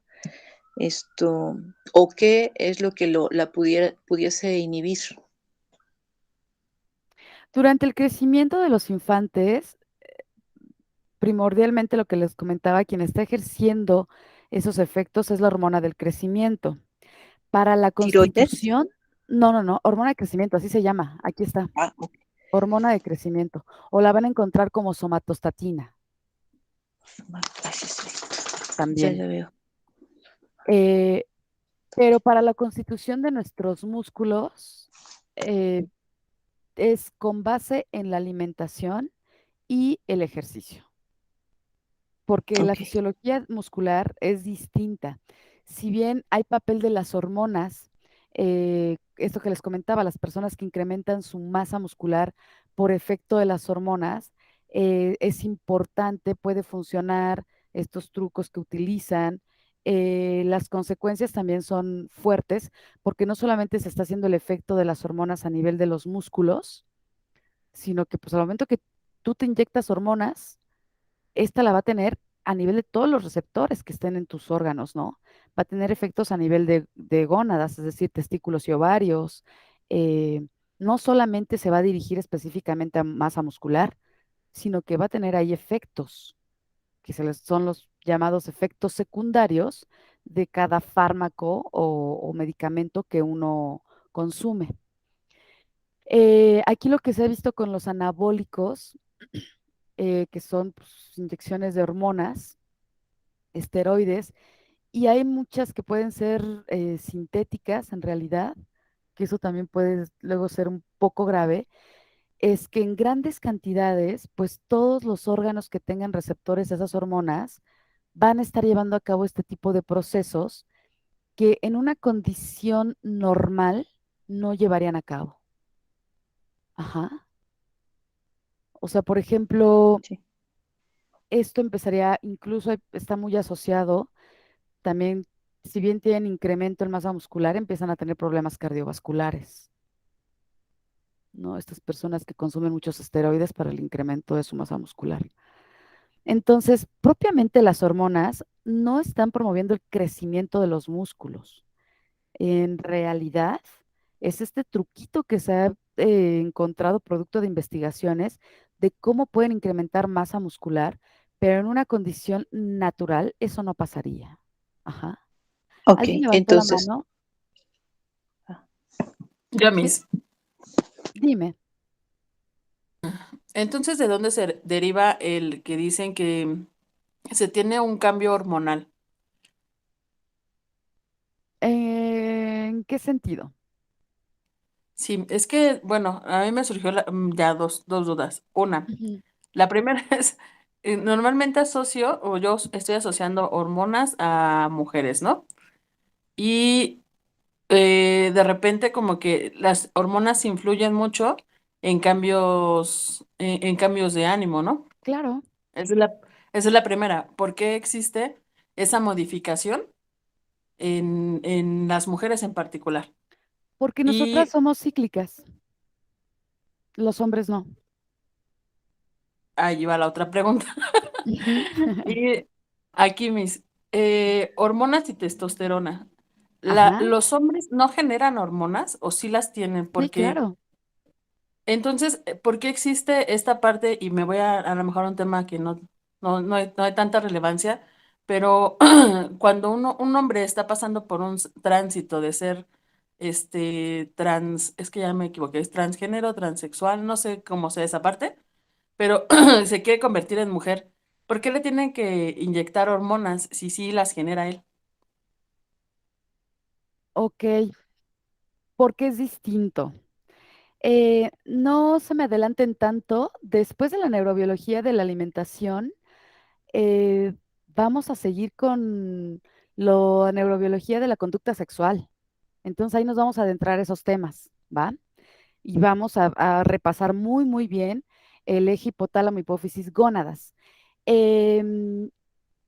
esto, o qué es lo que la pudiese inhibir. Durante el crecimiento de los infantes, primordialmente lo que les comentaba, quien está ejerciendo esos efectos es la hormona del crecimiento. Para la ¿Tiroides? constitución, no, hormona de crecimiento, así se llama, aquí está, Ah, ok. hormona de crecimiento, o la van a encontrar como somatostatina Ah, sí, sí. Ya, también. ya veo. Eh, pero para la constitución de nuestros músculos eh, es con base en la alimentación y el ejercicio, porque la Ok, fisiología muscular es distinta. Si bien hay papel de las hormonas, esto que les comentaba, las personas que incrementan su masa muscular por efecto de las hormonas, es importante, puede funcionar estos trucos que utilizan. Las consecuencias también son fuertes porque no solamente se está haciendo el efecto de las hormonas a nivel de los músculos, sino que pues al momento que tú te inyectas hormonas, esta la va a tener a nivel de todos los receptores que estén en tus órganos, ¿no? Va a tener efectos a nivel de gónadas, es decir, testículos y ovarios. eh, no solamente se va a dirigir específicamente a masa muscular, sino que va a tener ahí efectos, son los llamados efectos secundarios de cada fármaco o medicamento que uno consume. Aquí lo que se ha visto con los anabólicos, que son pues, inyecciones de hormonas, esteroides, y hay muchas que pueden ser sintéticas en realidad, que eso también puede luego ser un poco grave, es que en grandes cantidades, pues todos los órganos que tengan receptores de esas hormonas van a estar llevando a cabo este tipo de procesos que en una condición normal no llevarían a cabo. Ajá. O sea, por ejemplo, sí. esto empezaría, incluso está muy asociado también, si bien tienen incremento en masa muscular, empiezan a tener problemas cardiovasculares, ¿no? Estas personas que consumen muchos esteroides para el incremento de su masa muscular. Entonces, propiamente las hormonas no están promoviendo el crecimiento de los músculos. En realidad, es este truquito que se ha encontrado producto de investigaciones de cómo pueden incrementar masa muscular, pero en una condición natural eso no pasaría. Ajá. Ok, ¿Alguien levantó la entonces, mano? ah, Ya Sí, mis. dime. Entonces, ¿de dónde se deriva el que dicen que se tiene un cambio hormonal? ¿En qué sentido? Sí, es que, bueno, a mí me surgió ya dos dudas. Una, Ujú, la primera es, normalmente asocio, o yo estoy asociando hormonas a mujeres, ¿no? Y de repente como que las hormonas influyen mucho en cambios de ánimo, ¿no? claro, Esa es esa es la primera. ¿Por qué existe esa modificación en las mujeres en particular? porque nosotras Y somos cíclicas, los hombres no. ahí va la otra pregunta. Ujú. Y aquí mis hormonas y testosterona. Ajá, ¿Los hombres no generan hormonas o sí las tienen? sí, Porque claro. entonces, ¿por qué existe esta parte? Y me voy a lo mejor a un tema que no hay tanta relevancia, pero cuando un hombre está pasando por un tránsito de ser trans, es que ya me equivoqué, es transgénero, transexual, no sé cómo sea esa parte, pero se quiere convertir en mujer, ¿por qué le tienen que inyectar hormonas si sí las genera él? Ok, porque es distinto. No se me adelanten tanto. Después de la neurobiología de la alimentación, eh, vamos a seguir con la neurobiología de la conducta sexual. Entonces ahí nos vamos a adentrar esos temas, ¿va? Y vamos a repasar muy, muy bien el eje hipotálamo, hipófisis, gónadas. Em,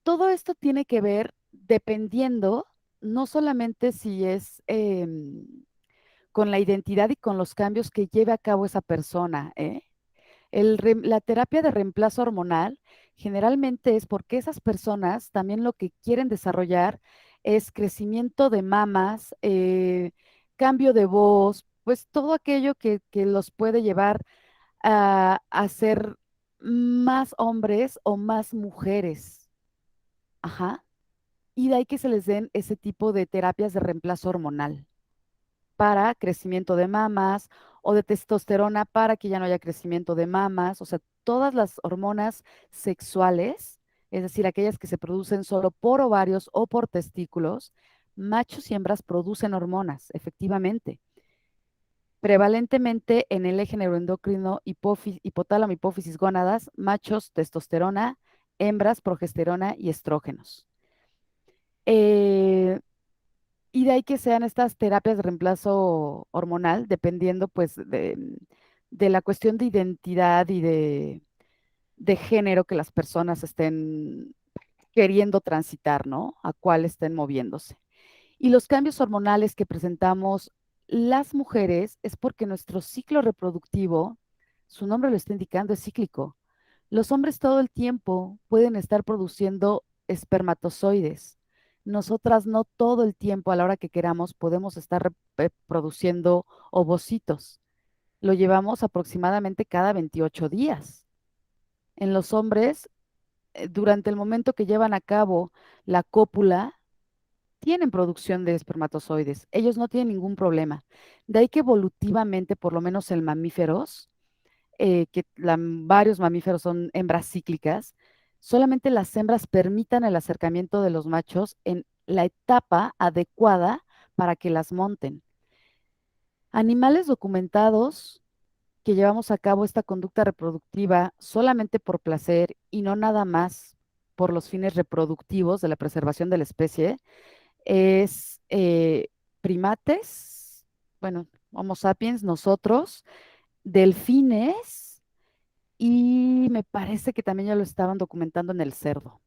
Todo esto tiene que ver dependiendo, no solamente si es con la identidad y con los cambios que lleve a cabo esa persona, ¿eh? La terapia de reemplazo hormonal generalmente es porque esas personas también lo que quieren desarrollar es crecimiento de mamas, cambio de voz, pues todo aquello que los puede llevar a ser más hombres o más mujeres. Ajá. Y de ahí que se les den ese tipo de terapias de reemplazo hormonal para crecimiento de mamas o de testosterona para que ya no haya crecimiento de mamas, o sea, todas las hormonas sexuales, es decir, aquellas que se producen solo por ovarios o por testículos, machos y hembras producen hormonas, efectivamente. Prevalentemente en el eje neuroendocrino hipotálamo, hipófisis, gónadas, machos, testosterona, hembras, progesterona y estrógenos. Eh, Y de ahí que sean estas terapias de reemplazo hormonal, dependiendo pues de la cuestión de identidad y de género que las personas estén queriendo transitar, ¿no? A cuál estén moviéndose. Y los cambios hormonales que presentamos las mujeres es porque nuestro ciclo reproductivo, su nombre lo está indicando, es cíclico. Los hombres todo el tiempo pueden estar produciendo espermatozoides. Nosotras no todo el tiempo, a la hora que queramos, podemos estar produciendo ovocitos. Lo llevamos aproximadamente cada 28 días. En los hombres, durante el momento que llevan a cabo la cópula, tienen producción de espermatozoides. Ellos no tienen ningún problema. De ahí que evolutivamente, por lo menos en mamíferos, varios mamíferos son hembras cíclicas, solamente las hembras permitan el acercamiento de los machos en la etapa adecuada para que las monten. Animales documentados que llevamos a cabo esta conducta reproductiva solamente por placer y no nada más por los fines reproductivos de la preservación de la especie, es primates, bueno, Homo sapiens, nosotros, delfines y me parece que también ya lo estaban documentando en el cerdo.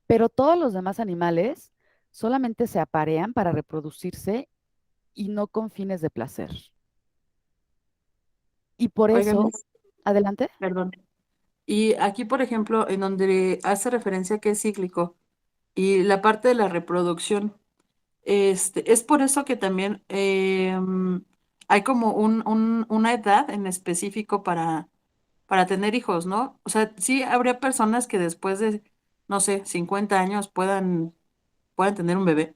Pero todos los demás animales solamente se aparean para reproducirse y no con fines de placer. Y por Oigan, eso, adelante. perdón. Y aquí, por ejemplo, en donde hace referencia que es cíclico y la parte de la reproducción, es por eso que también hay como una edad en específico para tener hijos, ¿no? O sea, sí habría personas que después de, no sé, 50 años puedan tener un bebé.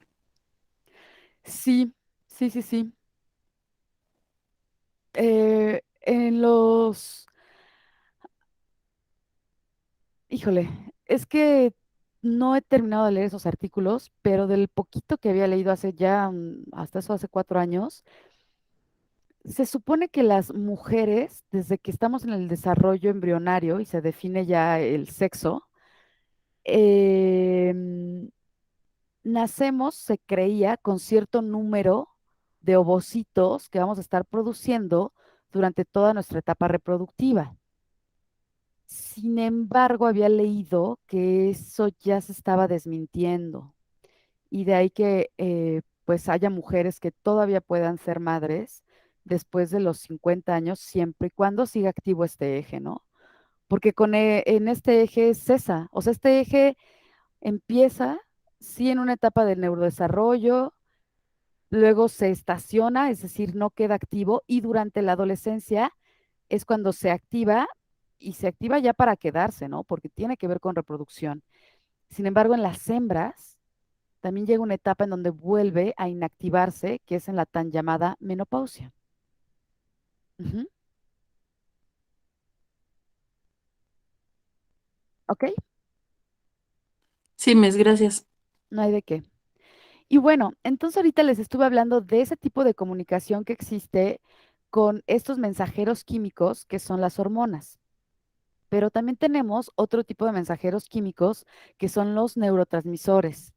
Sí, sí, sí, sí. En los, híjole, es que no he terminado de leer esos artículos, pero del poquito que había leído hace ya, hasta eso hace 4 años, se supone que las mujeres, desde que estamos en el desarrollo embrionario y se define ya el sexo, em, nacemos, se creía, con cierto número de ovocitos que vamos a estar produciendo durante toda nuestra etapa reproductiva. Sin embargo, había leído que eso ya se estaba desmintiendo y de ahí que pues haya mujeres que todavía puedan ser madres después de los 50 años, siempre y cuando siga activo este eje, ¿no? Porque en este eje cesa, o sea, este eje empieza, sí, en una etapa de neurodesarrollo, luego se estaciona, es decir, no queda activo y durante la adolescencia es cuando se activa y se activa ya para quedarse, ¿no? Porque tiene que ver con reproducción. Sin embargo, en las hembras también llega una etapa en donde vuelve a inactivarse, que es en la tan llamada menopausia. Ujú. ¿Ok? Sí, mis gracias. No hay de qué. Y bueno, entonces ahorita les estuve hablando de ese tipo de comunicación que existe con estos mensajeros químicos que son las hormonas. Pero también tenemos otro tipo de mensajeros químicos que son los neurotransmisores.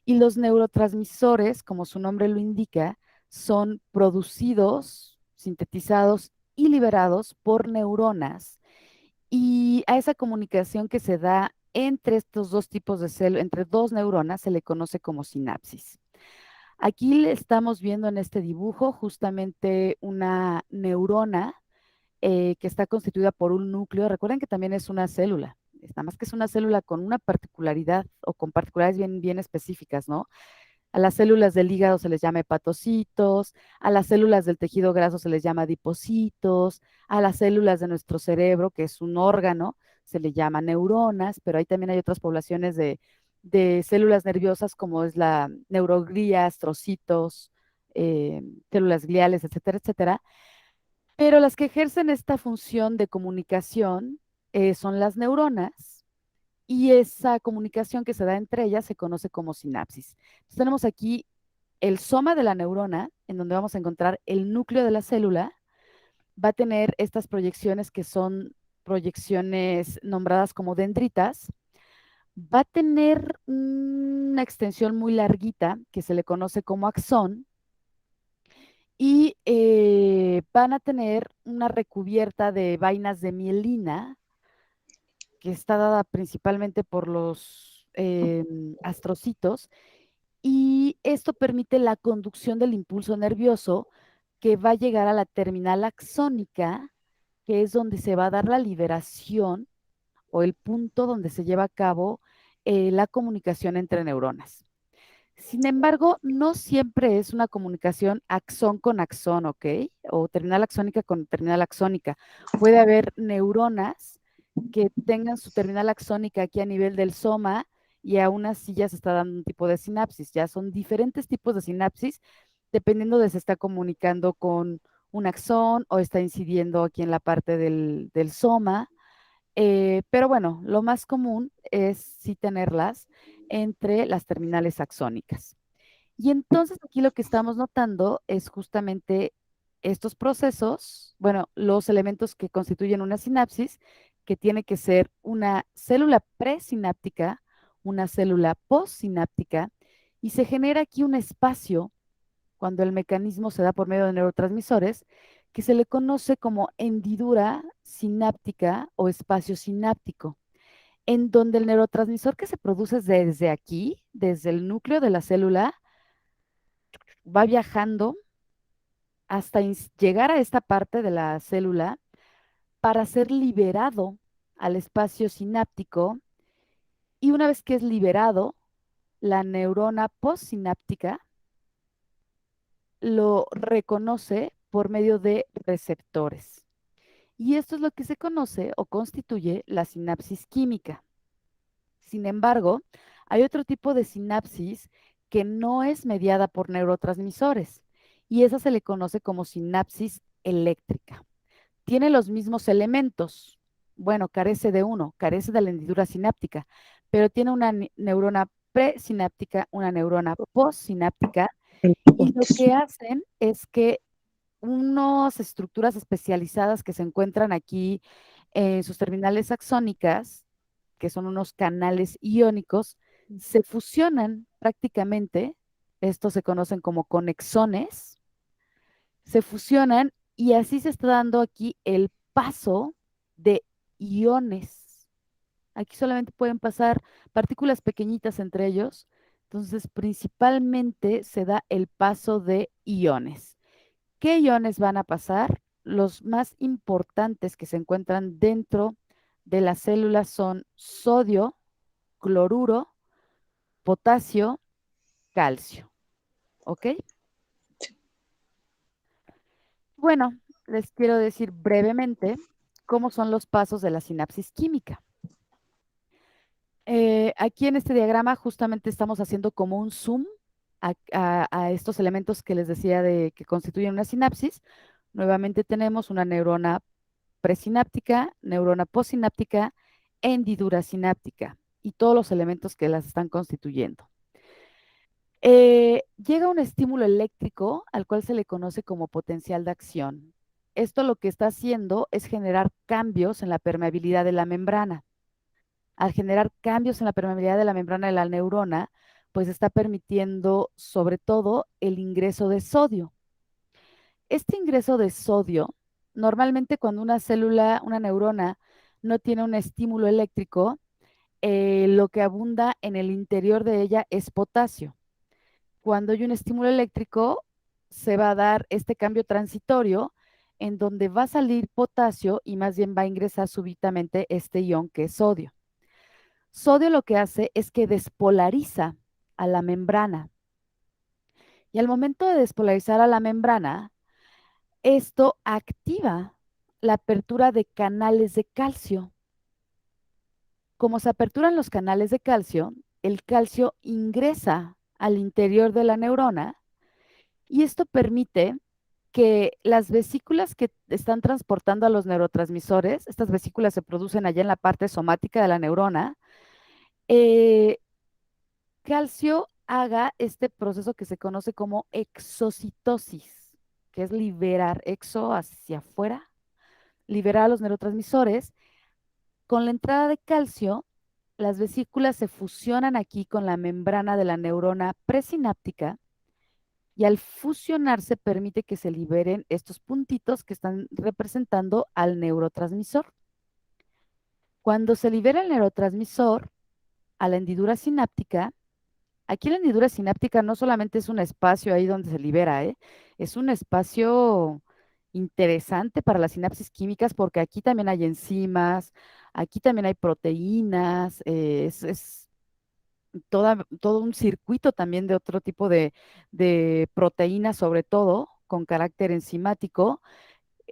Y los neurotransmisores, como su nombre lo indica, son producidos, sintetizados y liberados por neuronas. Y a esa comunicación que se da entre estos dos tipos de células, entre dos neuronas, se le conoce como sinapsis. Aquí le estamos viendo en este dibujo justamente una neurona que está constituida por un núcleo. Recuerden que también es una célula, nada más que es una célula con una particularidad o con particularidades bien específicas, ¿no? A las células del hígado se les llama hepatocitos, a las células del tejido graso se les llama adipocitos, a las células de nuestro cerebro, que es un órgano, se le llama neuronas, pero ahí también hay otras poblaciones de células nerviosas como es la neuroglía, astrocitos, células gliales, etcétera, etcétera. Pero las que ejercen esta función de comunicación son las neuronas y esa comunicación que se da entre ellas se conoce como sinapsis. Entonces tenemos aquí el soma de la neurona, en donde vamos a encontrar el núcleo de la célula, va a tener estas proyecciones que son proyecciones nombradas como dendritas, va a tener una extensión muy larguita que se le conoce como axón y van a tener una recubierta de vainas de mielina que está dada principalmente por los astrocitos y esto permite la conducción del impulso nervioso que va a llegar a la terminal axónica, que es donde se va a dar la liberación o el punto donde se lleva a cabo la comunicación entre neuronas. Sin embargo, no siempre es una comunicación axón con axón, ¿ok? O terminal axónica con terminal axónica. Puede haber neuronas que tengan su terminal axónica aquí a nivel del soma y aún así ya se está dando un tipo de sinapsis. Ya son diferentes tipos de sinapsis dependiendo de si se está comunicando con un axón o está incidiendo aquí en la parte del soma. Pero bueno, lo más común es sí tenerlas entre las terminales axónicas. Y entonces aquí lo que estamos notando es justamente estos procesos, bueno, los elementos que constituyen una sinapsis, que tiene que ser una célula presináptica, una célula postsináptica, y se genera aquí un espacio cuando el mecanismo se da por medio de neurotransmisores, que se le conoce como hendidura sináptica o espacio sináptico, en donde el neurotransmisor que se produce desde aquí, desde el núcleo de la célula, va viajando hasta llegar a esta parte de la célula para ser liberado al espacio sináptico y una vez que es liberado, la neurona postsináptica lo reconoce por medio de receptores. Y esto es lo que se conoce o constituye la sinapsis química. Sin embargo, hay otro tipo de sinapsis que no es mediada por neurotransmisores y esa se le conoce como sinapsis eléctrica. Tiene los mismos elementos. Bueno, carece de uno, carece de la hendidura sináptica, pero tiene una neurona presináptica, una neurona postsináptica y lo que hacen es que unas estructuras especializadas que se encuentran aquí en sus terminales axónicas, que son unos canales iónicos, se fusionan prácticamente, estos se conocen como conexones, se fusionan y así se está dando aquí el paso de iones. Aquí solamente pueden pasar partículas pequeñitas entre ellos, entonces principalmente se da el paso de iones. ¿Qué iones van a pasar? Los más importantes que se encuentran dentro de las células son sodio, cloruro, potasio, calcio. ¿Ok? Bueno, les quiero decir brevemente cómo son los pasos de la sinapsis química. Aquí en este diagrama justamente estamos haciendo como un zoom a estos elementos que les decía de que constituyen una sinapsis. Nuevamente tenemos una neurona presináptica, neurona postsináptica, hendidura sináptica y todos los elementos que las están constituyendo. Llega un estímulo eléctrico al cual se le conoce como potencial de acción. Esto lo que está haciendo es generar cambios en la permeabilidad de la membrana. Al generar cambios en la permeabilidad de la membrana de la neurona, pues está permitiendo sobre todo el ingreso de sodio. Este ingreso de sodio, normalmente cuando una célula, una neurona, no tiene un estímulo eléctrico, lo que abunda en el interior de ella es potasio. Cuando hay un estímulo eléctrico, se va a dar este cambio transitorio en donde va a salir potasio y más bien va a ingresar súbitamente este ion que es sodio. Sodio lo que hace es que despolariza a la membrana. Y al momento de despolarizar a la membrana, esto activa la apertura de canales de calcio. Como se aperturan los canales de calcio, el calcio ingresa al interior de la neurona y esto permite que las vesículas que están transportando a los neurotransmisores, estas vesículas se producen allá en la parte somática de la neurona, eh, calcio haga este proceso que se conoce como exocitosis, que es liberar exo hacia afuera, liberar a los neurotransmisores. Con la entrada de calcio, las vesículas se fusionan aquí con la membrana de la neurona presináptica y al fusionarse permite que se liberen estos puntitos que están representando al neurotransmisor. Cuando se libera el neurotransmisor a la hendidura sináptica, aquí la hendidura sináptica no solamente es un espacio ahí donde se libera, es un espacio interesante para las sinapsis químicas porque aquí también hay enzimas, aquí también hay proteínas, es todo un circuito también de otro tipo de proteínas, sobre todo con carácter enzimático,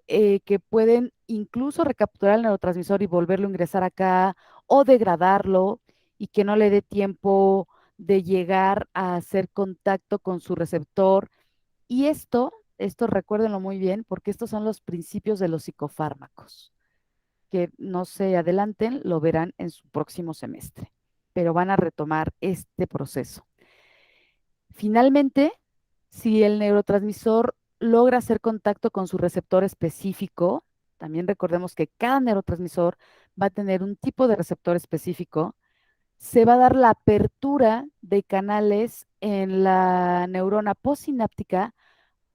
que pueden incluso recapturar el neurotransmisor y volverlo a ingresar acá o degradarlo y que no le dé tiempo de llegar a hacer contacto con su receptor. Y esto recuérdenlo muy bien, porque estos son los principios de los psicofármacos, que no se adelanten, lo verán en su próximo semestre, pero van a retomar este proceso. Finalmente, si el neurotransmisor logra hacer contacto con su receptor específico, también recordemos que cada neurotransmisor va a tener un tipo de receptor específico, se va a dar la apertura de canales en la neurona postsináptica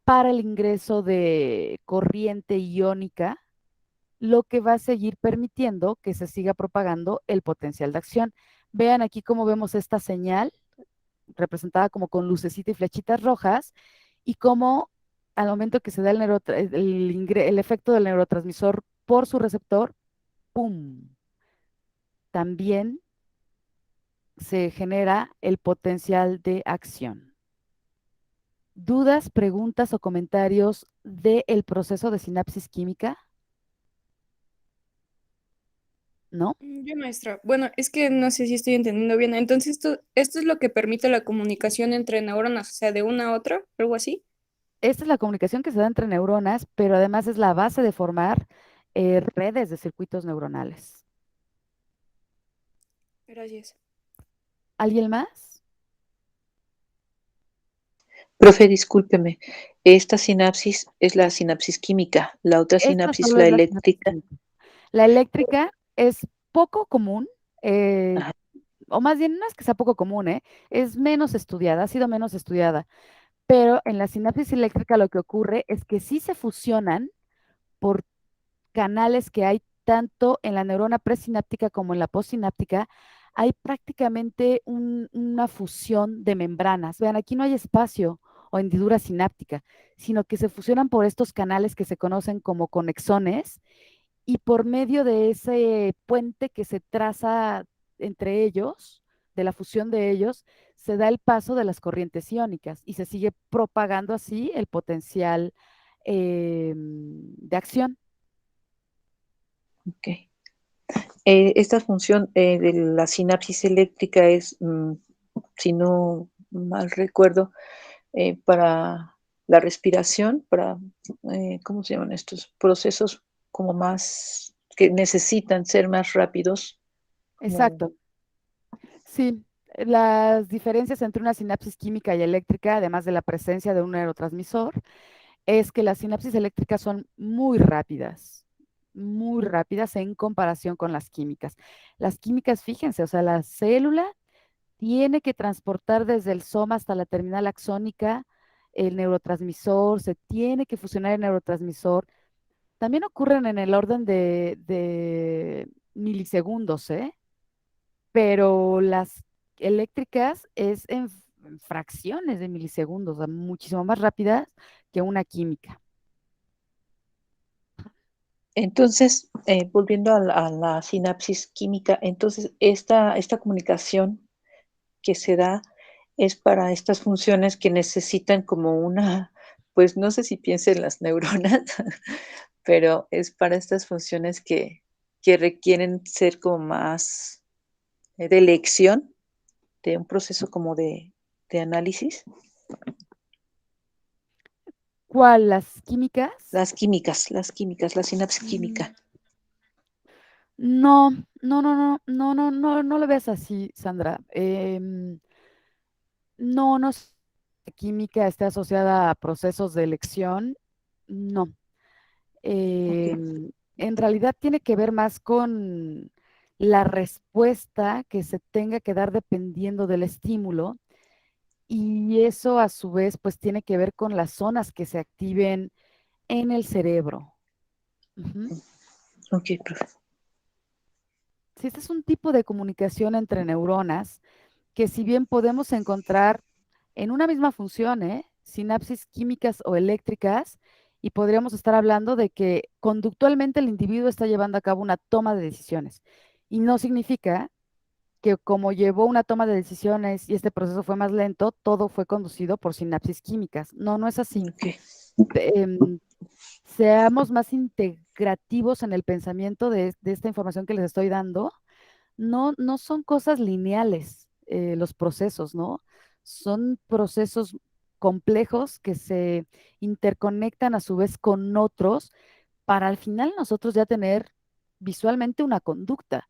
para el ingreso de corriente iónica, lo que va a seguir permitiendo que se siga propagando el potencial de acción. Vean aquí cómo vemos esta señal representada como con lucecita y flechitas rojas, y cómo al momento que se da el efecto del neurotransmisor por su receptor, ¡pum! También se genera el potencial de acción. ¿Dudas, preguntas o comentarios del proceso de sinapsis química? ¿No? Yo, maestra. Bueno, es que no sé si estoy entendiendo bien. Entonces, esto es lo que permite la comunicación entre neuronas, o sea, de una a otra, algo así. Esta es la comunicación que se da entre neuronas, pero además es la base de formar redes de circuitos neuronales. Gracias. ¿Alguien más? Profe, discúlpeme, esta sinapsis es la sinapsis química, la otra Esta sinapsis, solo la es la sinapsis eléctrica. química. La eléctrica es poco común, Ajá, o más bien no es que sea poco común, es menos estudiada, ha sido menos estudiada, pero en la sinapsis eléctrica lo que ocurre es que sí se fusionan por canales que hay tanto en la neurona presináptica como en la postsináptica, hay prácticamente una fusión de membranas. Vean, aquí no hay espacio o hendidura sináptica, sino que se fusionan por estos canales que se conocen como conexones y por medio de ese puente que se traza entre ellos, de la fusión de ellos, se da el paso de las corrientes iónicas y se sigue propagando así el potencial de acción. ok. Esta función de la sinapsis eléctrica es, si no mal recuerdo, para la respiración, para, ¿cómo se llaman estos procesos como más, que necesitan ser más rápidos? Como, Exacto. Sí, las diferencias entre una sinapsis química y eléctrica, además de la presencia de un neurotransmisor, es que las sinapsis eléctricas son muy rápidas en comparación con las químicas. Las químicas, fíjense, o sea, la célula tiene que transportar desde el soma hasta la terminal axónica el neurotransmisor, se tiene que fusionar el neurotransmisor. También ocurren en el orden de milisegundos, ¿eh? Pero las eléctricas es en fracciones de milisegundos, o sea, muchísimo más rápidas que una química. entonces, volviendo a la sinapsis química, entonces esta comunicación que se da es para estas funciones que necesitan como una, pues no sé si piensen las neuronas, pero es para estas funciones que requieren ser como más de elección, de un proceso como de análisis. ¿Cuál? ¿Las químicas? La sinapsis química. No, no lo veas así, Sandra. No es que química esté asociada a procesos de elección, no. Ok, En realidad tiene que ver más con la respuesta que se tenga que dar dependiendo del estímulo y eso a su vez pues tiene que ver con las zonas que se activen en el cerebro. Ujú. ok, profe. Sí, este es un tipo de comunicación entre neuronas que si bien podemos encontrar en una misma función, sinapsis químicas o eléctricas, y podríamos estar hablando de que conductualmente el individuo está llevando a cabo una toma de decisiones. Y no significa que como llevó una toma de decisiones y este proceso fue más lento, todo fue conducido por sinapsis químicas. No, no es así. Ok, Em, Seamos más integrativos en el pensamiento de esta información que les estoy dando. No son cosas lineales los procesos, ¿no? Son procesos complejos que se interconectan a su vez con otros para al final nosotros ya tener visualmente una conducta.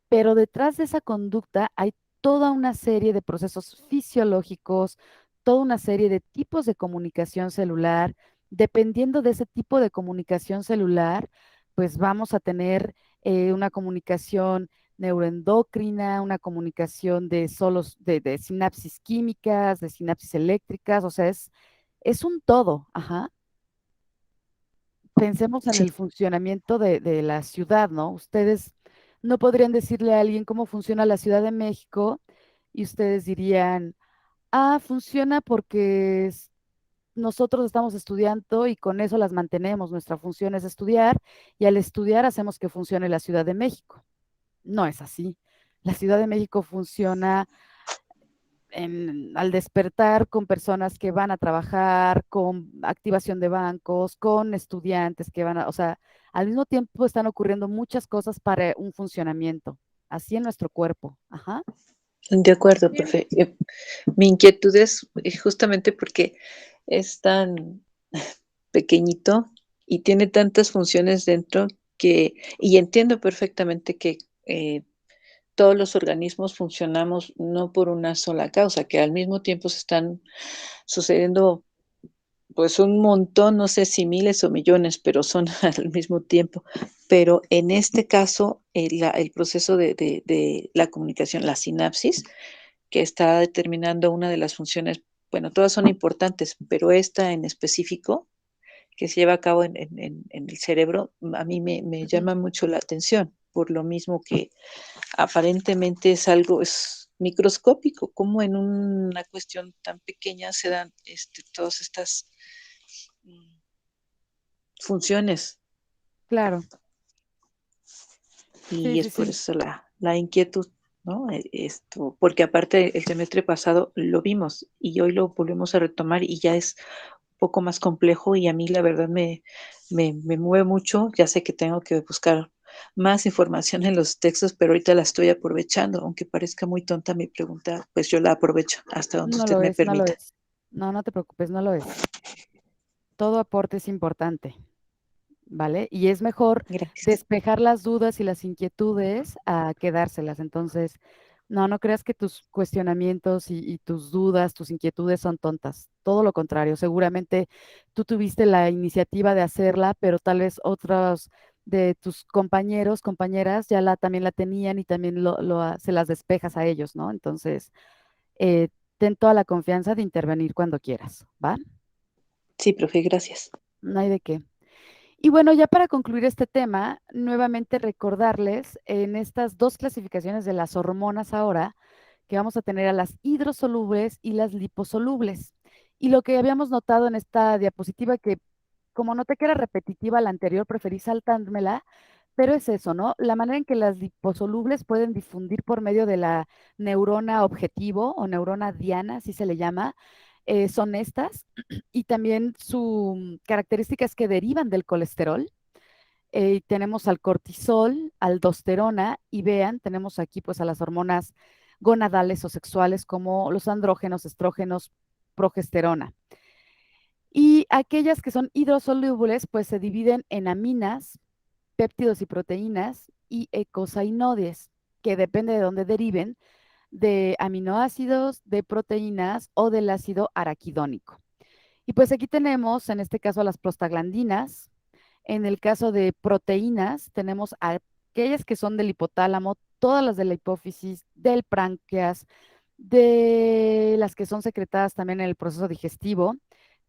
Pero detrás de esa conducta hay toda una serie de procesos fisiológicos, toda una serie de tipos de comunicación celular. Dependiendo de ese tipo de comunicación celular, pues vamos a tener una comunicación neuroendocrina, una comunicación de solos, de sinapsis químicas, de sinapsis eléctricas, o sea, es un todo, ajá. Pensemos en sí. el funcionamiento de la ciudad, ¿no? Ustedes no podrían decirle a alguien cómo funciona la Ciudad de México y ustedes dirían, ah, funciona porque nosotros estamos estudiando y con eso las mantenemos. Nuestra función es estudiar y al estudiar hacemos que funcione la Ciudad de México. No es así. La Ciudad de México funciona al despertar con personas que van a trabajar, con activación de bancos, con estudiantes que van a, o sea, al mismo tiempo están ocurriendo muchas cosas para un funcionamiento, así en nuestro cuerpo. Ajá. De acuerdo, Bien. profe. Mi inquietud es justamente porque es tan pequeñito y tiene tantas funciones dentro y entiendo perfectamente que todos los organismos funcionamos no por una sola causa, que al mismo tiempo se están sucediendo pues un montón, no sé si miles o millones, pero son al mismo tiempo. Pero en este caso, el proceso de la comunicación, la sinapsis, que está determinando una de las funciones, bueno, todas son importantes, pero esta en específico, que se lleva a cabo en el cerebro, a mí me Ujú. llama mucho la atención, por lo mismo que aparentemente es algo, es microscópico, como en una cuestión tan pequeña se dan todas estas funciones. Claro, sí, Y es sí, por sí, eso la inquietud, ¿no? Porque aparte el semestre pasado lo vimos y hoy lo volvemos a retomar y ya es un poco más complejo y a mí la verdad me mueve mucho. Ya sé que tengo que buscar más información en los textos, pero ahorita la estoy aprovechando, aunque parezca muy tonta mi pregunta, pues yo la aprovecho hasta donde No usted lo me es, no lo permita. es. No, no te preocupes, no lo es. Todo aporte es importante, ¿vale? Y es mejor Gracias. despejar las dudas y las inquietudes a quedárselas. Entonces, no, no creas que tus cuestionamientos y tus dudas, tus inquietudes son tontas. Todo lo contrario, seguramente tú tuviste la iniciativa de hacerla, pero tal vez otros de tus compañeros, compañeras ya también la tenían y también se las despejas a ellos, ¿no? Entonces, eh, ten toda la confianza de intervenir cuando quieras, ¿va? Sí, profe, gracias. No hay de qué. Y bueno, ya para concluir este tema, nuevamente recordarles en estas dos clasificaciones de las hormonas ahora, que vamos a tener a las hidrosolubles y las liposolubles. Y lo que habíamos notado en esta diapositiva, que como noté que era repetitiva la anterior, preferí saltármela, pero es eso, ¿no? La manera en que las liposolubles pueden difundir por medio de la neurona objetivo o neurona diana, así se le llama, son estas. Y también su característica es que derivan del colesterol. Tenemos al cortisol, aldosterona y vean, tenemos aquí pues a las hormonas gonadales o sexuales como los andrógenos, estrógenos, progesterona. Y aquellas que son hidrosolubles pues se dividen en aminas, péptidos y proteínas y eicosanoides, que depende de dónde deriven, de aminoácidos, de proteínas o del ácido araquidónico. Y pues aquí tenemos en este caso las prostaglandinas. En el caso de proteínas, tenemos aquellas que son del hipotálamo, todas las de la hipófisis, del páncreas, de las que son secretadas también en el proceso digestivo,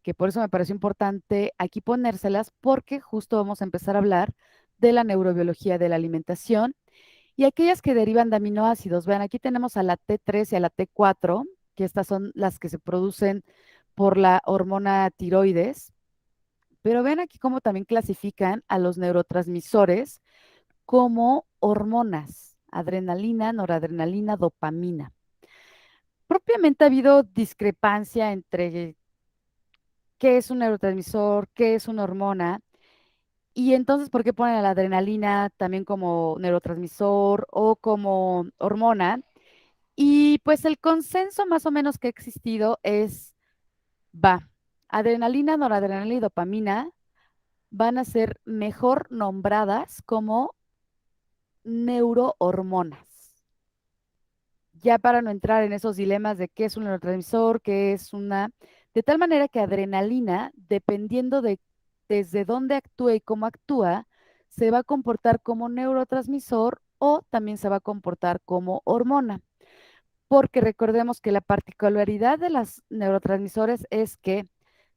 que por eso me pareció importante aquí ponérselas, porque justo vamos a empezar a hablar de la neurobiología de la alimentación y aquellas que derivan de aminoácidos. Vean, aquí tenemos a la T3 y a la T4, que estas son las que se producen por la hormona tiroides. Pero ven aquí cómo también clasifican a los neurotransmisores como hormonas, adrenalina, noradrenalina, dopamina. Propiamente ha habido discrepancia entre qué es un neurotransmisor, qué es una hormona, y entonces, ¿por qué ponen a la adrenalina también como neurotransmisor o como hormona? Y pues el consenso más o menos que ha existido es, adrenalina, noradrenalina y dopamina van a ser mejor nombradas como neurohormonas. Ya para no entrar en esos dilemas de qué es un neurotransmisor, qué es una... De tal manera que adrenalina, dependiendo de desde dónde actúa y cómo actúa, se va a comportar como neurotransmisor o también se va a comportar como hormona. Porque recordemos que la particularidad de los neurotransmisores es que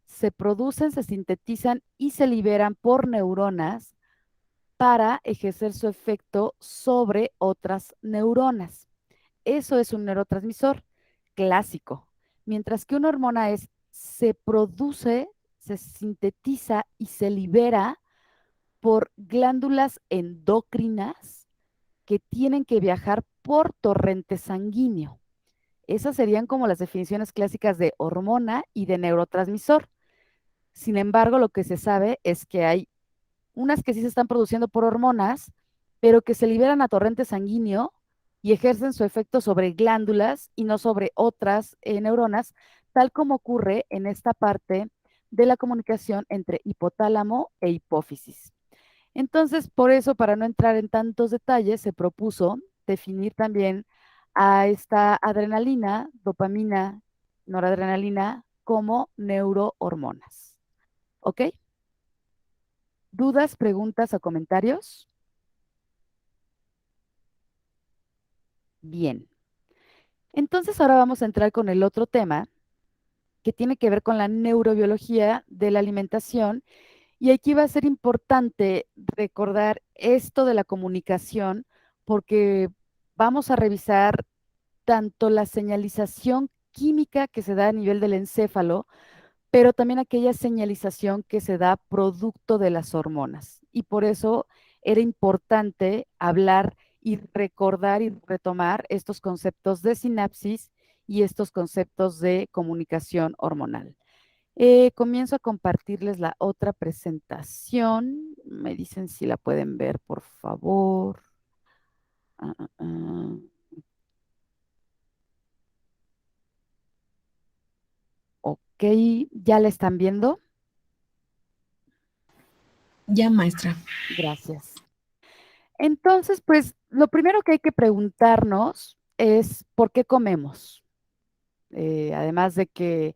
se producen, se sintetizan y se liberan por neuronas para ejercer su efecto sobre otras neuronas. Eso es un neurotransmisor clásico, mientras que una hormona se produce, se sintetiza y se libera por glándulas endocrinas que tienen que viajar por torrente sanguíneo. Esas serían como las definiciones clásicas de hormona y de neurotransmisor. Sin embargo, lo que se sabe es que hay unas que sí se están produciendo por hormonas, pero que se liberan a torrente sanguíneo y ejercen su efecto sobre glándulas y no sobre otras neuronas, tal como ocurre en esta parte de la comunicación entre hipotálamo e hipófisis. Entonces, por eso, para no entrar en tantos detalles, se propuso definir también a esta adrenalina, dopamina, noradrenalina como neurohormonas. ¿Ok? ¿Dudas, preguntas o comentarios? Bien. Entonces ahora vamos a entrar con el otro tema que tiene que ver con la neurobiología de la alimentación. Y aquí va a ser importante recordar esto de la comunicación porque vamos a revisar tanto la señalización química que se da a nivel del encéfalo, pero también aquella señalización que se da producto de las hormonas. Y por eso era importante hablar y recordar y retomar estos conceptos de sinapsis y estos conceptos de comunicación hormonal. Comienzo a compartirles la otra presentación. Me dicen si la pueden ver, por favor. Ah, ah, ah. Ok, ¿ya la están viendo? Ya, maestra. Gracias. Entonces, pues lo primero que hay que preguntarnos es ¿por qué comemos? Además de que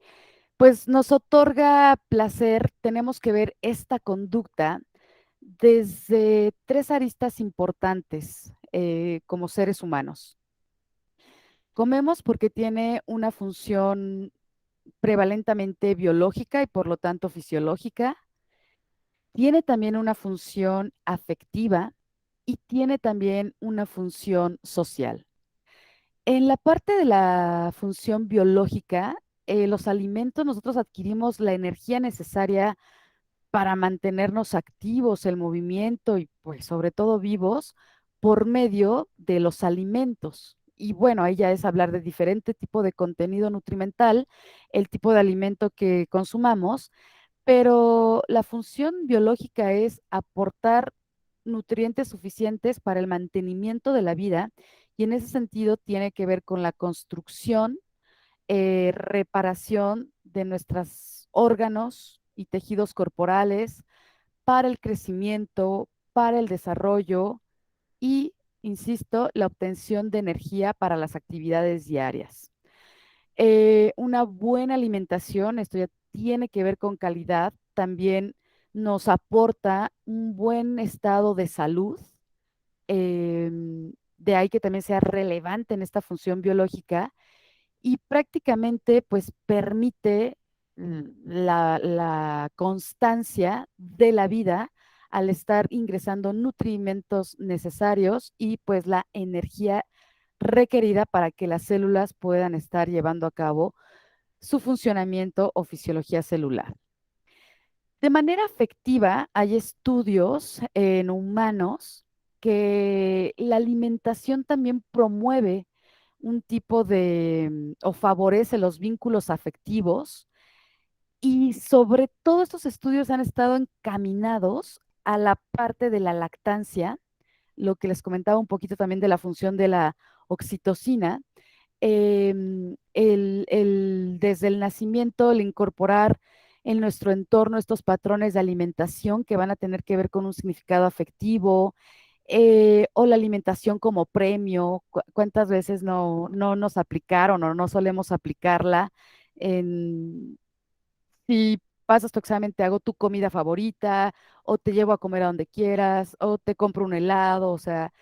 pues nos otorga placer, tenemos que ver esta conducta desde tres aristas importantes como seres humanos. Comemos porque tiene una función prevalentemente biológica y por lo tanto fisiológica. Tiene también una función afectiva y tiene también una función social. En la parte de la función biológica, los alimentos, nosotros adquirimos la energía necesaria para mantenernos activos, el movimiento y pues sobre todo vivos por medio de los alimentos. Y bueno, ahí ya es hablar de diferente tipo de contenido nutrimental, el tipo de alimento que consumamos, pero la función biológica es aportar nutrientes suficientes para el mantenimiento de la vida y en ese sentido tiene que ver con la construcción, reparación de nuestros órganos y tejidos corporales para el crecimiento, para el desarrollo y, insisto, la obtención de energía para las actividades diarias. Una buena alimentación, esto ya tiene que ver con calidad, también nos aporta un buen estado de salud, de ahí que también sea relevante en esta función biológica y prácticamente pues permite la constancia de la vida al estar ingresando nutrimentos necesarios y pues la energía requerida para que las células puedan estar llevando a cabo su funcionamiento o fisiología celular. De manera afectiva, hay estudios en humanos que la alimentación también promueve un tipo de o favorece los vínculos afectivos y sobre todo estos estudios han estado encaminados a la parte de la lactancia, lo que les comentaba un poquito también de la función de la oxitocina, desde el nacimiento, el incorporar en nuestro entorno estos patrones de alimentación que van a tener que ver con un significado afectivo, o la alimentación como premio. ¿Cuántas veces no nos aplicaron o no solemos aplicarla en si pasas tu examen, te hago tu comida favorita, o te llevo a comer a donde quieras, o te compro un helado, o sea,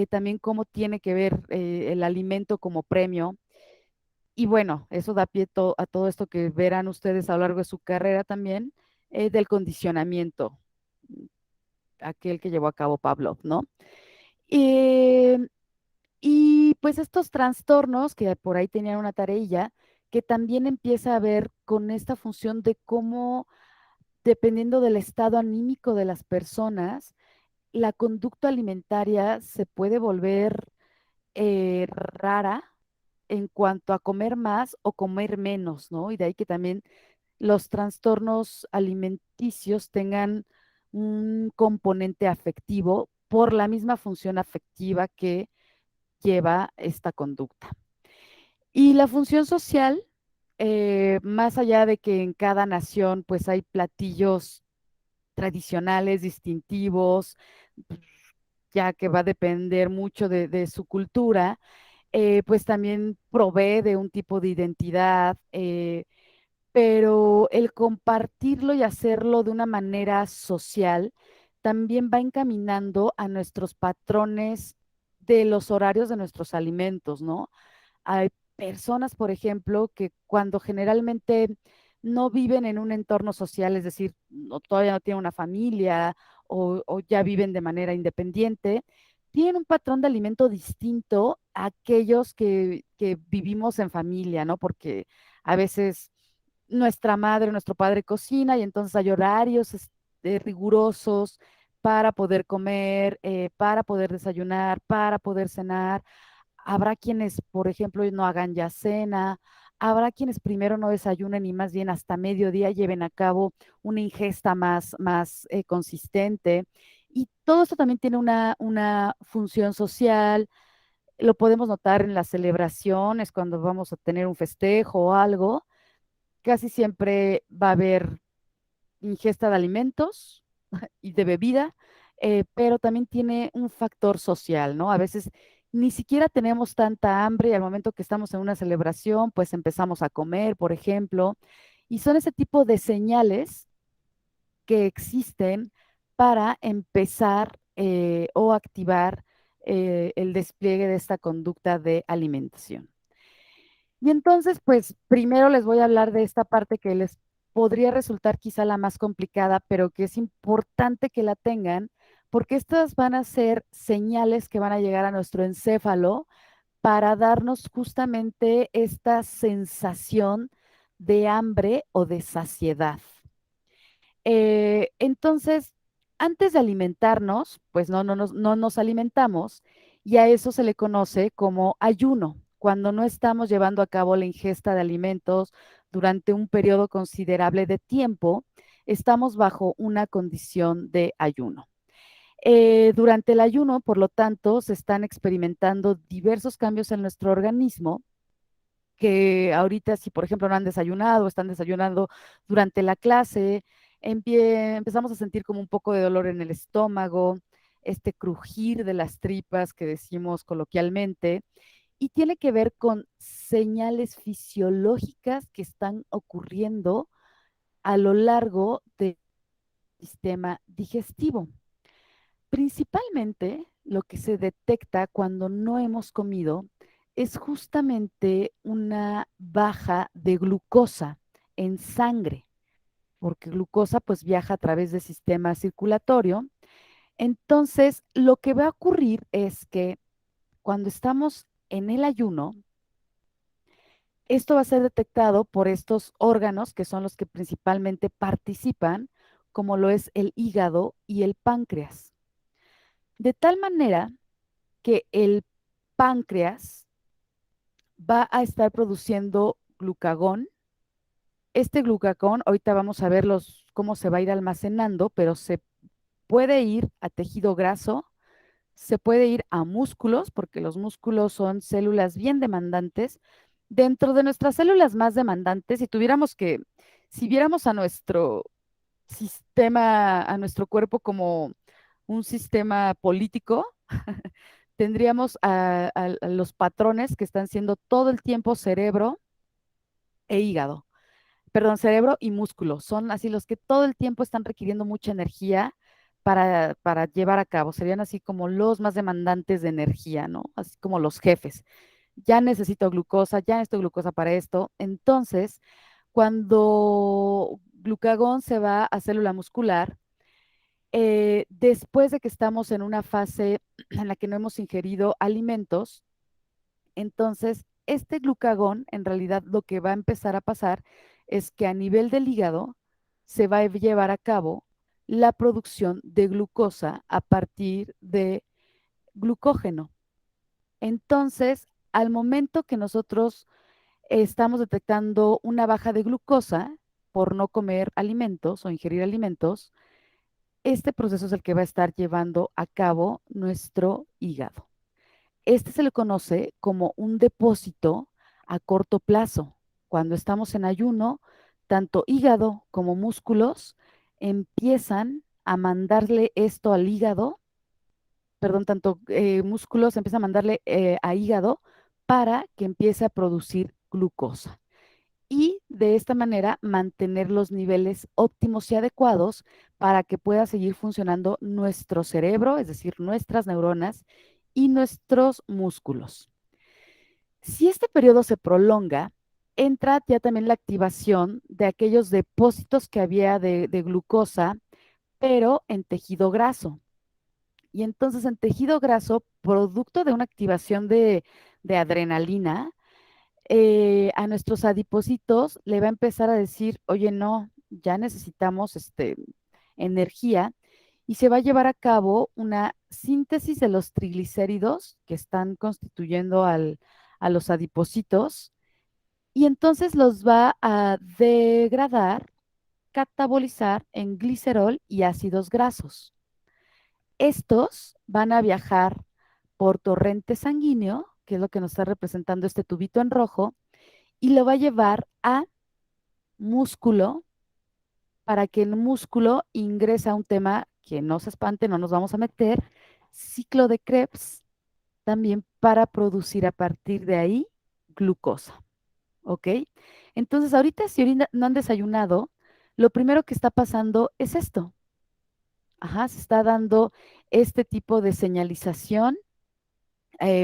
también cómo tiene que ver el alimento como premio. Y bueno, eso da pie a todo esto que verán ustedes a lo largo de su carrera también, del condicionamiento, aquel que llevó a cabo Pavlov, ¿no? Eh, y pues estos trastornos, que por ahí tenían una tareilla, que también empieza a ver con esta función de cómo dependiendo del estado anímico de las personas, la conducta alimentaria se puede volver rara en cuanto a comer más o comer menos, ¿no? Y de ahí que también los trastornos alimenticios tengan un componente afectivo por la misma función afectiva que lleva esta conducta. Y la función social, más allá de que en cada nación pues hay platillos tradicionales, distintivos, ya que va a depender mucho de su cultura, pues también provee de un tipo de identidad, pero el compartirlo y hacerlo de una manera social también va encaminando a nuestros patrones de los horarios de nuestros alimentos, ¿no? Hay personas, por ejemplo, que cuando generalmente no viven en un entorno social, es decir, todavía no tienen una familia o ya viven de manera independiente, tienen un patrón de alimento distinto a aquellos que vivimos en familia, ¿no? Porque a veces nuestra madre, nuestro padre cocina y entonces hay horarios rigurosos para poder comer, para poder desayunar, para poder cenar. Habrá quienes, por ejemplo, no hagan ya cena, habrá quienes primero no desayunen y más bien hasta mediodía lleven a cabo una ingesta más consistente. Y todo esto también tiene una función social. Lo podemos notar en las celebraciones, cuando vamos a tener un festejo o algo. Casi siempre va a haber ingesta de alimentos y de bebida, pero también tiene un factor social, ¿no? A veces ni siquiera tenemos tanta hambre y al momento que estamos en una celebración, pues empezamos a comer, por ejemplo, y son ese tipo de señales que existen para empezar o activar el despliegue de esta conducta de alimentación. Y entonces, pues primero les voy a hablar de esta parte que les podría resultar quizá la más complicada, pero que es importante que la tengan, porque estas van a ser señales que van a llegar a nuestro encéfalo para darnos justamente esta sensación de hambre o de saciedad. Entonces, antes de alimentarnos, pues no nos alimentamos y a eso se le conoce como ayuno, cuando no estamos llevando a cabo la ingesta de alimentos durante un periodo considerable de tiempo, estamos bajo una condición de ayuno. Durante el ayuno, por lo tanto, se están experimentando diversos cambios en nuestro organismo que ahorita si por ejemplo no han desayunado, están desayunando durante la clase, empezamos a sentir como un poco de dolor en el estómago, este crujir de las tripas que decimos coloquialmente, y tiene que ver con señales fisiológicas que están ocurriendo a lo largo del sistema digestivo. Principalmente lo que se detecta cuando no hemos comido es justamente una baja de glucosa en sangre, porque glucosa pues viaja a través del sistema circulatorio. Entonces, lo que va a ocurrir es que cuando estamos en el ayuno, esto va a ser detectado por estos órganos que son los que principalmente participan, como lo es el hígado y el páncreas. De tal manera que el páncreas va a estar produciendo glucagón. Este glucagón, ahorita vamos a ver cómo se va a ir almacenando, pero se puede ir a tejido graso, se puede ir a músculos, porque los músculos son células bien demandantes. Dentro de nuestras células más demandantes, si viéramos a nuestro sistema, a nuestro cuerpo como un sistema político, tendríamos a los patrones que están siendo todo el tiempo cerebro e hígado. Perdón, cerebro y músculo. Son así los que todo el tiempo están requiriendo mucha energía para llevar a cabo. Serían así como los más demandantes de energía, ¿no? Así como los jefes. Ya necesito glucosa, ya necesito glucosa para esto. Entonces, cuando glucagón se va a célula muscular, después de que estamos en una fase en la que no hemos ingerido alimentos, entonces este glucagón en realidad lo que va a empezar a pasar es que a nivel del hígado se va a llevar a cabo la producción de glucosa a partir de glucógeno. Entonces, al momento que nosotros estamos detectando una baja de glucosa por no comer alimentos o ingerir alimentos, este proceso es el que va a estar llevando a cabo nuestro hígado. Este se le conoce como un depósito a corto plazo. Cuando estamos en ayuno, tanto hígado como músculos empiezan a mandarle esto al hígado, perdón, tanto músculos empiezan a mandarle a hígado para que empiece a producir glucosa y de esta manera mantener los niveles óptimos y adecuados para que pueda seguir funcionando nuestro cerebro, es decir, nuestras neuronas y nuestros músculos. Si este periodo se prolonga, entra ya también la activación de aquellos depósitos que había de glucosa, pero en tejido graso. Y entonces en tejido graso, producto de una activación de adrenalina, a nuestros adipocitos le va a empezar a decir, oye, no, ya necesitamos energía y se va a llevar a cabo una síntesis de los triglicéridos que están constituyendo a los adipocitos y entonces los va a degradar, catabolizar en glicerol y ácidos grasos. Estos van a viajar por torrente sanguíneo, que es lo que nos está representando este tubito en rojo, y lo va a llevar a músculo para que el músculo ingrese a un tema que no se espante, no nos vamos a meter, ciclo de Krebs, también para producir a partir de ahí glucosa. ¿Ok? Entonces, ahorita si ahorita no han desayunado, lo primero que está pasando es esto. Ajá, se está dando este tipo de señalización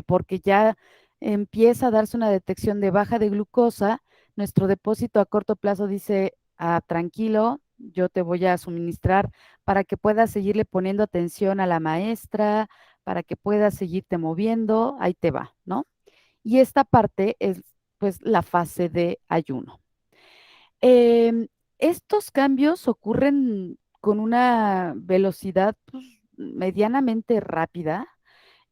porque ya empieza a darse una detección de baja de glucosa. Nuestro depósito a corto plazo dice, tranquilo, yo te voy a suministrar para que puedas seguirle poniendo atención a la maestra, para que puedas seguirte moviendo, ahí te va, ¿no? Y esta parte es pues la fase de ayuno. Em, Estos cambios ocurren con una velocidad pues, medianamente rápida.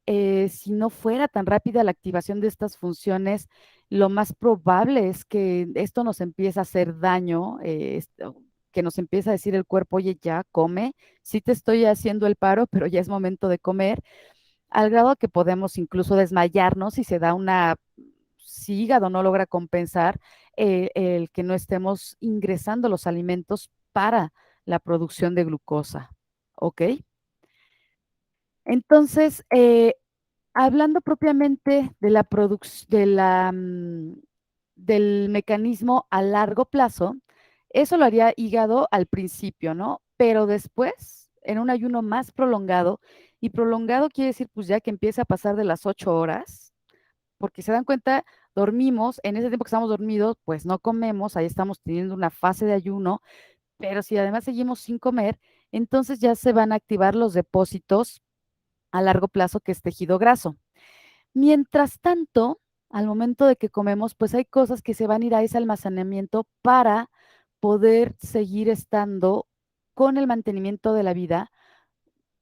Si no fuera tan rápida la activación de estas funciones, lo más probable es que esto nos empiece a hacer daño, que nos empiece a decir el cuerpo, oye, ya come, sí te estoy haciendo el paro, pero ya es momento de comer, al grado que podemos incluso desmayarnos si se da una, si hígado no logra compensar el que no estemos ingresando los alimentos para la producción de glucosa. ¿Ok? Entonces, hablando propiamente de la del mecanismo a largo plazo, eso lo haría hígado al principio, ¿no? Pero después, en un ayuno más prolongado, y prolongado quiere decir pues ya que empieza a pasar de las 8 horas, porque se dan cuenta, dormimos, en ese tiempo que estamos dormidos, pues no comemos, ahí estamos teniendo una fase de ayuno, pero si además seguimos sin comer, entonces ya se van a activar los depósitos a largo plazo, que es tejido graso. Mientras tanto, al momento de que comemos, pues hay cosas que se van a ir a ese almacenamiento para poder seguir estando con el mantenimiento de la vida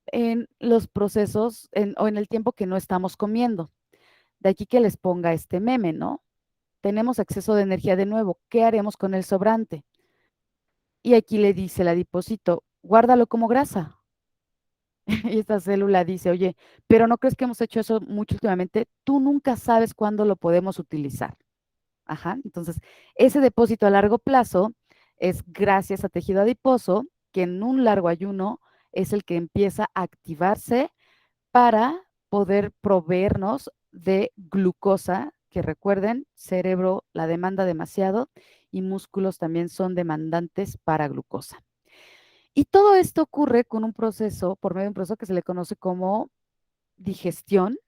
en los procesos o en el tiempo que no estamos comiendo. De aquí que les ponga este meme, ¿no? Tenemos exceso de energía de nuevo, ¿qué haremos con el sobrante? Y aquí le dice el adipocito, guárdalo como grasa. Y esta célula dice, oye, pero ¿no crees que hemos hecho eso mucho últimamente? Tú nunca sabes cuándo lo podemos utilizar. Ajá, entonces ese depósito a largo plazo es gracias a tejido adiposo, que en un largo ayuno es el que empieza a activarse para poder proveernos de glucosa, que recuerden, cerebro la demanda demasiado y músculos también son demandantes para glucosa. Y todo esto ocurre con un proceso, por medio de un proceso que se le conoce como digestión,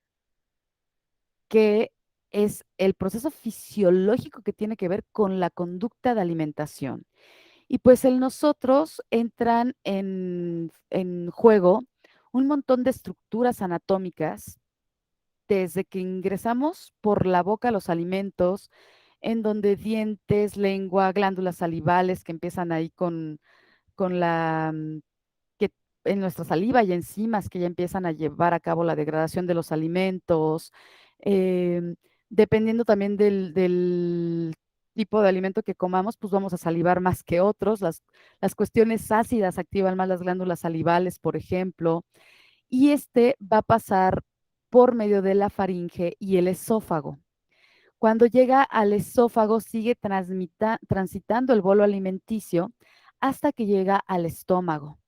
que es el proceso fisiológico que tiene que ver con la conducta de alimentación. Y pues en nosotros entran en juego un montón de estructuras anatómicas desde que ingresamos por la boca los alimentos, en donde dientes, lengua, glándulas salivales que empiezan ahí con la que en nuestra saliva y enzimas que ya empiezan a llevar a cabo la degradación de los alimentos, em, dependiendo también del tipo de alimento que comamos, pues vamos a salivar más que otros. Las cuestiones ácidas activan más las glándulas salivales, por ejemplo, y este va a pasar por medio de la faringe y el esófago. Cuando llega al esófago, sigue transitando el bolo alimenticio hasta que llega al estómago.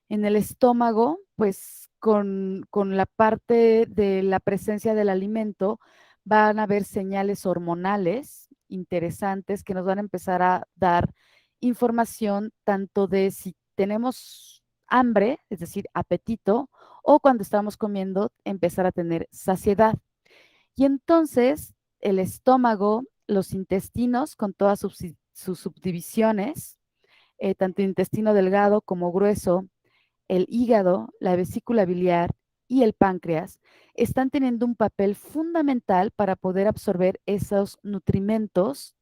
En el estómago, pues con la parte de la presencia del alimento, van a haber señales hormonales interesantes que nos van a empezar a dar información tanto de si tenemos hambre, es decir, apetito, o cuando estamos comiendo, empezar a tener saciedad. Y entonces el estómago, los intestinos con todas sus subdivisiones, tanto intestino delgado como grueso, el hígado, la vesícula biliar y el páncreas están teniendo un papel fundamental para poder absorber esos nutrimentos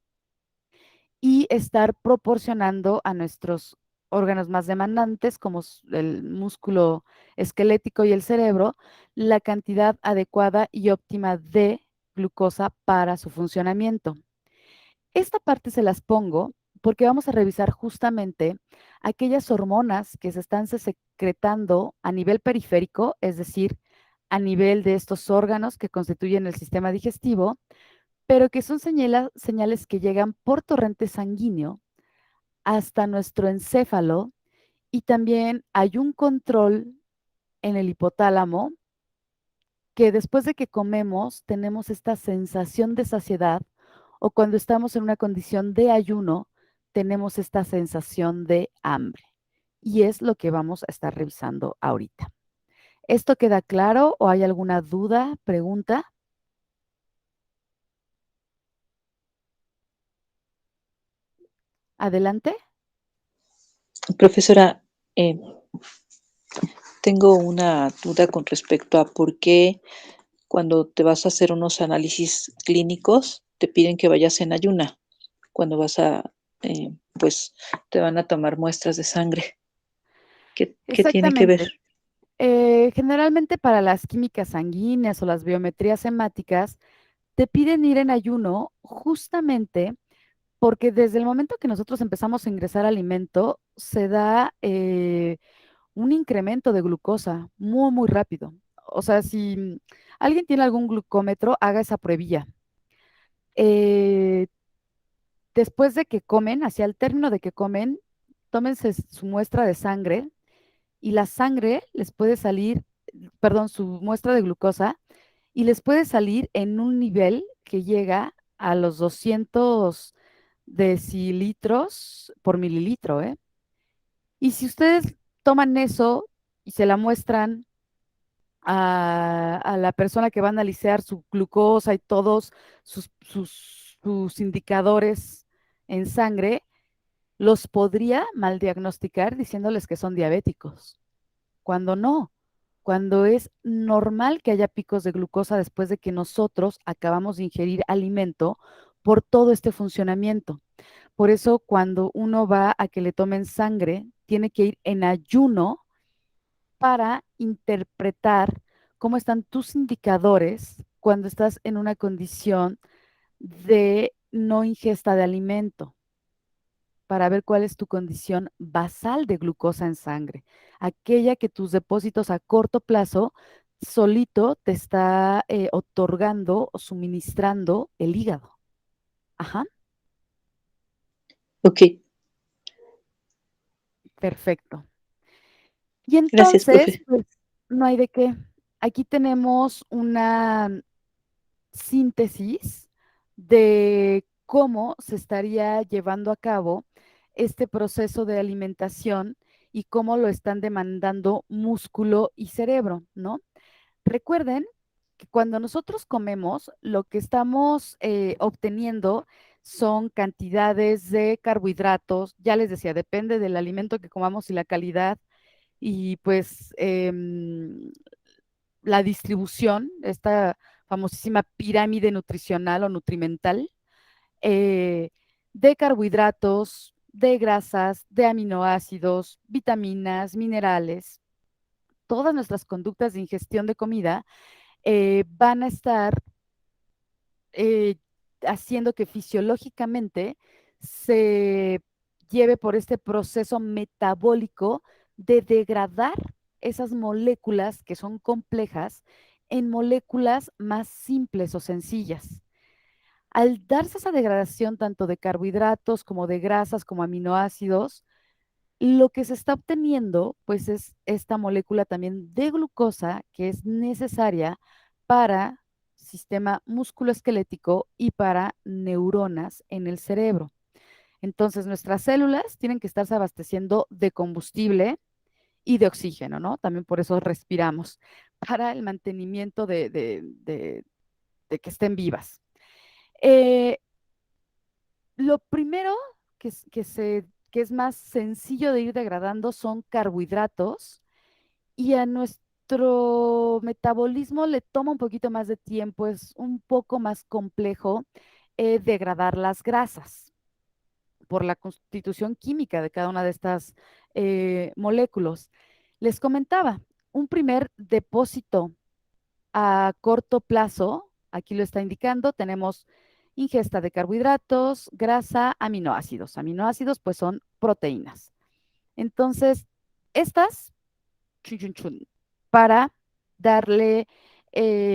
y estar proporcionando a nuestros órganos más demandantes, como el músculo esquelético y el cerebro, la cantidad adecuada y óptima de glucosa para su funcionamiento. Esta parte se las pongo porque vamos a revisar justamente aquellas hormonas que se están secretando a nivel periférico, es decir, a nivel de estos órganos que constituyen el sistema digestivo, pero que son señales que llegan por torrente sanguíneo hasta nuestro encéfalo, y también hay un control en el hipotálamo que después de que comemos tenemos esta sensación de saciedad, o cuando estamos en una condición de ayuno tenemos esta sensación de hambre. Y es lo que vamos a estar revisando ahorita. ¿Esto queda claro o hay alguna duda, pregunta? Adelante. Profesora, tengo una duda con respecto a por qué cuando te vas a hacer unos análisis clínicos te piden que vayas en ayuna, cuando vas a, pues te van a tomar muestras de sangre. ¿Qué tiene que ver? Exactamente. Generalmente para las químicas sanguíneas o las biometrías hemáticas, te piden ir en ayuno justamente porque desde el momento que nosotros empezamos a ingresar alimento, se da un incremento de glucosa muy, muy rápido. O sea, si alguien tiene algún glucómetro, haga esa pruebilla. Eh, Después de que comen, hacia el término de que comen, tómense su muestra de sangre, y la sangre les puede salir, perdón, su muestra de glucosa, y les puede salir en un nivel que llega a los 200 decilitros por mililitro, ¿eh? Y si ustedes toman eso y se la muestran a la persona que va a analizar su glucosa y todos sus indicadores en sangre, los podría mal diagnosticar diciéndoles que son diabéticos, cuando no, cuando es normal que haya picos de glucosa después de que nosotros acabamos de ingerir alimento por todo este funcionamiento. Por eso cuando uno va a que le tomen sangre, tiene que ir en ayuno para interpretar cómo están tus indicadores cuando estás en una condición de no ingesta de alimento, para ver cuál es tu condición basal de glucosa en sangre, aquella que tus depósitos a corto plazo solito te está otorgando o suministrando el hígado. Ajá, Ok, perfecto. Y gracias, entonces, profe. pues, no hay de qué. Aquí tenemos una síntesis de cómo se estaría llevando a cabo este proceso de alimentación y cómo lo están demandando músculo y cerebro, ¿no? Recuerden que cuando nosotros comemos, lo que estamos obteniendo son cantidades de carbohidratos. Ya les decía, depende del alimento que comamos y la calidad, y pues la distribución, esta famosísima pirámide nutricional o nutrimental, eh, de carbohidratos, de grasas, de aminoácidos, vitaminas, minerales. Todas nuestras conductas de ingestión de comida van a estar eh, haciendo que fisiológicamente se lleve por este proceso metabólico de degradar esas moléculas que son complejas en moléculas más simples o sencillas. Al darse esa degradación tanto de carbohidratos como de grasas como aminoácidos, lo que se está obteniendo pues es esta molécula también de glucosa que es necesaria para sistema musculoesquelético y para neuronas en el cerebro. Entonces nuestras células tienen que estarse abasteciendo de combustible y de oxígeno, ¿no? También por eso respiramos, para el mantenimiento de que estén vivas. Eh, lo primero que es más sencillo de ir degradando son carbohidratos, y a nuestro metabolismo le toma un poquito más de tiempo, es un poco más complejo degradar las grasas por la constitución química de cada una de estas moléculas. Les comentaba, un primer depósito a corto plazo, aquí lo está indicando, tenemos ingesta de carbohidratos, grasa, aminoácidos. Aminoácidos pues son proteínas. Entonces, estas, chun, chun, chun, para darle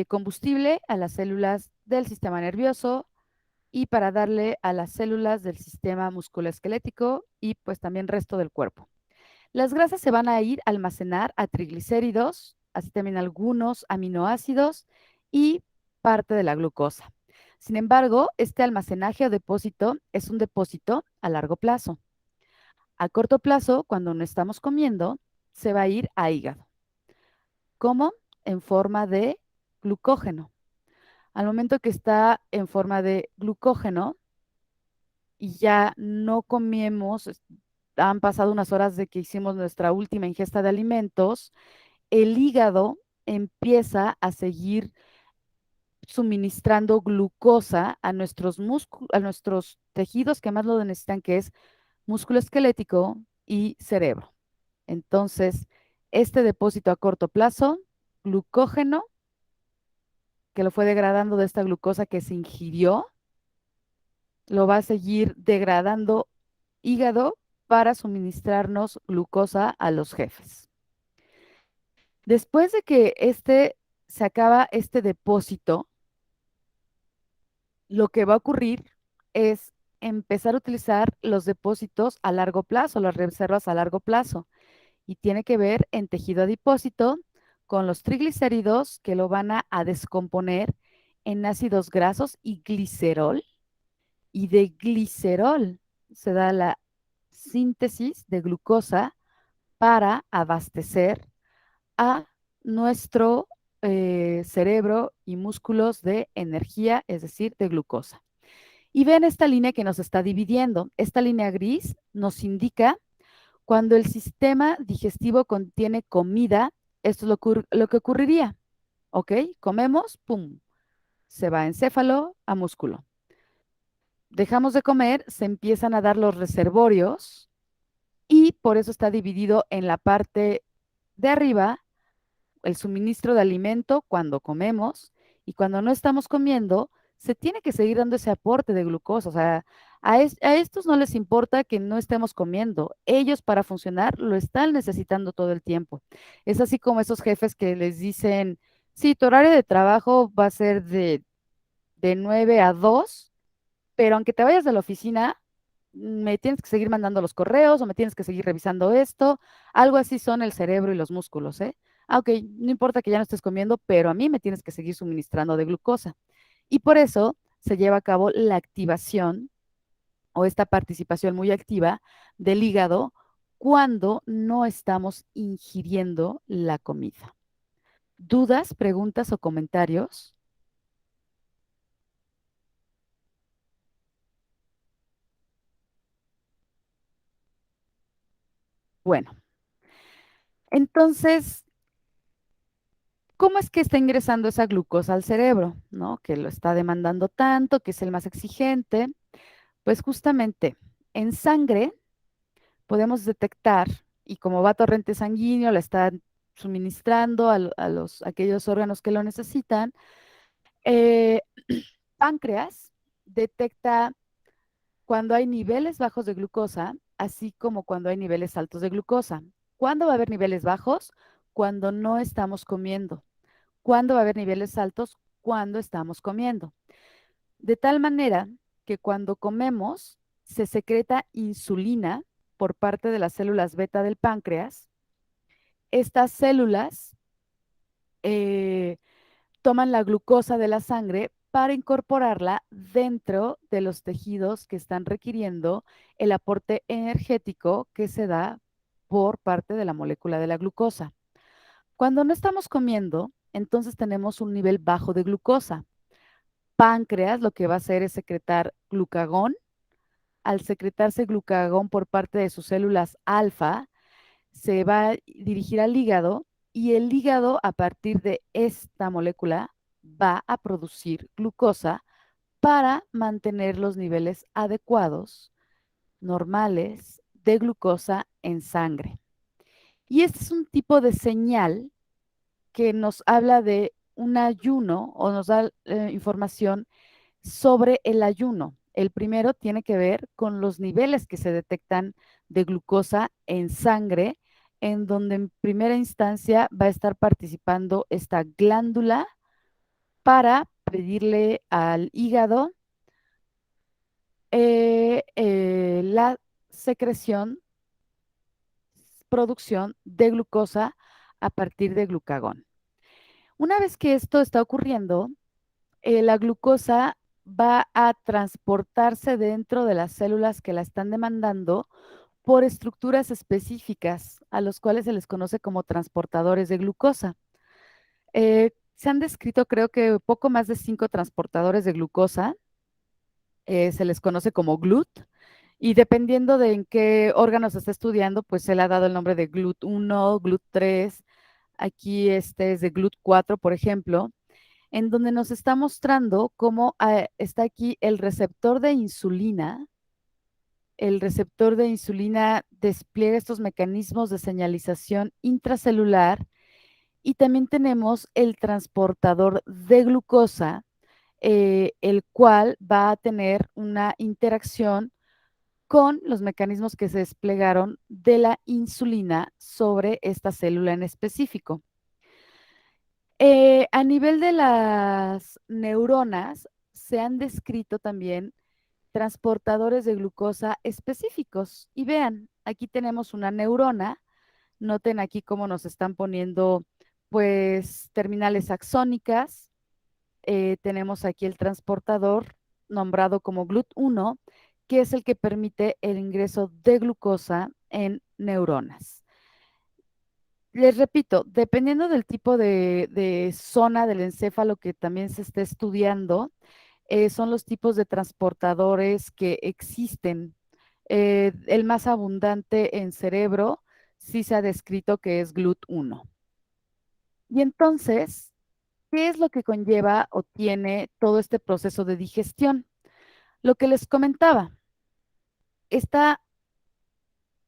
combustible a las células del sistema nervioso y para darle a las células del sistema musculoesquelético y pues también resto del cuerpo. Las grasas se van a ir a almacenar a triglicéridos, así también algunos aminoácidos y parte de la glucosa. Sin embargo, este almacenaje o depósito es un depósito a largo plazo. A corto plazo, cuando no estamos comiendo, se va a ir a hígado. ¿Cómo? En forma de glucógeno. Al momento que está en forma de glucógeno y ya no comemos, han pasado unas horas de que hicimos nuestra última ingesta de alimentos, el hígado empieza a seguir suministrando glucosa a nuestros a nuestros tejidos que más lo necesitan, que es músculo esquelético y cerebro. Entonces, este depósito a corto plazo, glucógeno, que lo fue degradando de esta glucosa que se ingirió, lo va a seguir degradando hígado para suministrarnos glucosa a los jefes. Después de que se acaba este depósito, lo que va a ocurrir es empezar a utilizar los depósitos a largo plazo, las reservas a largo plazo. Y tiene que ver en tejido adipósito con los triglicéridos que lo van a descomponer en ácidos grasos y glicerol. Y de glicerol se da la síntesis de glucosa para abastecer a nuestro cerebro y músculos de energía, es decir, de glucosa. Y ven esta línea que nos está dividiendo. Esta línea gris nos indica cuando el sistema digestivo contiene comida. Esto es lo que ocurriría. ¿Ok? Comemos, pum, se va encéfalo a músculo. Dejamos de comer, se empiezan a dar los reservorios y por eso está dividido en la parte de arriba el suministro de alimento cuando comemos y cuando no estamos comiendo, se tiene que seguir dando ese aporte de glucosa. O sea, a estos no les importa que no estemos comiendo. Ellos para funcionar lo están necesitando todo el tiempo. Es así como esos jefes que les dicen, sí, tu horario de trabajo va a ser de 9 a 2, pero aunque te vayas de la oficina, me tienes que seguir mandando los correos o me tienes que seguir revisando esto. Algo así son el cerebro y los músculos, ¿eh? Ah, ok, no importa que ya no estés comiendo, pero a mí me tienes que seguir suministrando de glucosa. Y por eso se lleva a cabo la activación o esta participación muy activa del hígado cuando no estamos ingiriendo la comida. ¿Dudas, preguntas o comentarios? Bueno, entonces, ¿cómo es que está ingresando esa glucosa al cerebro? ¿No? Que lo está demandando tanto, que es el más exigente. Pues justamente en sangre podemos detectar, y como va torrente sanguíneo, la están suministrando a aquellos órganos que lo necesitan, eh, páncreas detecta cuando hay niveles bajos de glucosa, así como cuando hay niveles altos de glucosa. ¿Cuándo va a haber niveles bajos? Cuando no estamos comiendo. ¿Cuándo va a haber niveles altos? Cuando estamos comiendo. De tal manera que cuando comemos se secreta insulina por parte de las células beta del páncreas. Estas células toman la glucosa de la sangre para incorporarla dentro de los tejidos que están requiriendo el aporte energético que se da por parte de la molécula de la glucosa. Cuando no estamos comiendo, entonces tenemos un nivel bajo de glucosa. Páncreas lo que va a hacer es secretar glucagón. Al secretarse glucagón por parte de sus células alfa, se va a dirigir al hígado y el hígado a partir de esta molécula va a producir glucosa para mantener los niveles adecuados, normales, de glucosa en sangre. Y este es un tipo de señal que nos habla de un ayuno o nos da información sobre el ayuno. El primero tiene que ver con los niveles que se detectan de glucosa en sangre, en donde en primera instancia va a estar participando esta glándula para pedirle al hígado la secreción, producción de glucosa a partir de glucagón. Una vez que esto está ocurriendo, la glucosa va a transportarse dentro de las células que la están demandando por estructuras específicas, a los cuales se les conoce como transportadores de glucosa. Se han descrito, creo que poco más de 5 transportadores de glucosa, se les conoce como GLUT, y dependiendo de en qué órgano se está estudiando, pues se le ha dado el nombre de GLUT1, GLUT3, aquí este es de GLUT4, por ejemplo, en donde nos está mostrando cómo está aquí el receptor de insulina. El receptor de insulina despliega estos mecanismos de señalización intracelular y también tenemos el transportador de glucosa, el cual va a tener una interacción con los mecanismos que se desplegaron de la insulina sobre esta célula en específico. A nivel de las neuronas, se han descrito también transportadores de glucosa específicos. Y vean, aquí tenemos una neurona. Noten aquí cómo nos están poniendo, pues, terminales axónicas. Tenemos aquí el transportador nombrado como GLUT1, que es el que permite el ingreso de glucosa en neuronas. Les repito, dependiendo del tipo de zona del encéfalo que también se esté estudiando, son los tipos de transportadores que existen. El más abundante en cerebro sí se ha descrito que es GLUT1. Y entonces, ¿qué es lo que conlleva o tiene todo este proceso de digestión? Lo que les comentaba, esta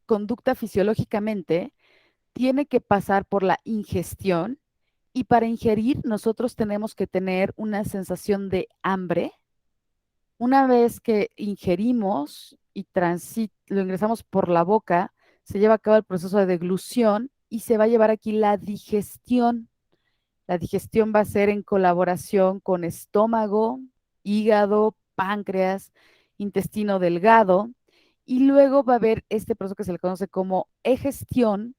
conducta fisiológicamente tiene que pasar por la ingestión y para ingerir nosotros tenemos que tener una sensación de hambre. Una vez que ingerimos y lo ingresamos por la boca, se lleva a cabo el proceso de deglución y se va a llevar aquí la digestión. La digestión va a ser en colaboración con estómago, hígado, páncreas, intestino delgado, y luego va a haber este proceso que se le conoce como egestión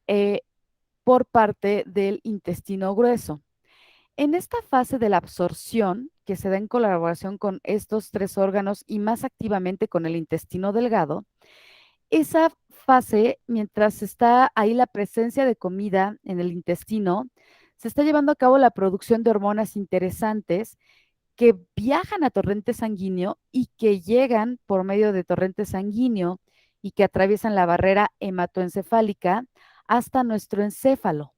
eh, por parte del intestino grueso. En esta fase de la absorción, que se da en colaboración con estos 3 órganos y más activamente con el intestino delgado, esa fase, mientras está ahí la presencia de comida en el intestino, se está llevando a cabo la producción de hormonas interesantes que viajan a torrente sanguíneo y que llegan por medio de torrente sanguíneo y que atraviesan la barrera hematoencefálica hasta nuestro encéfalo.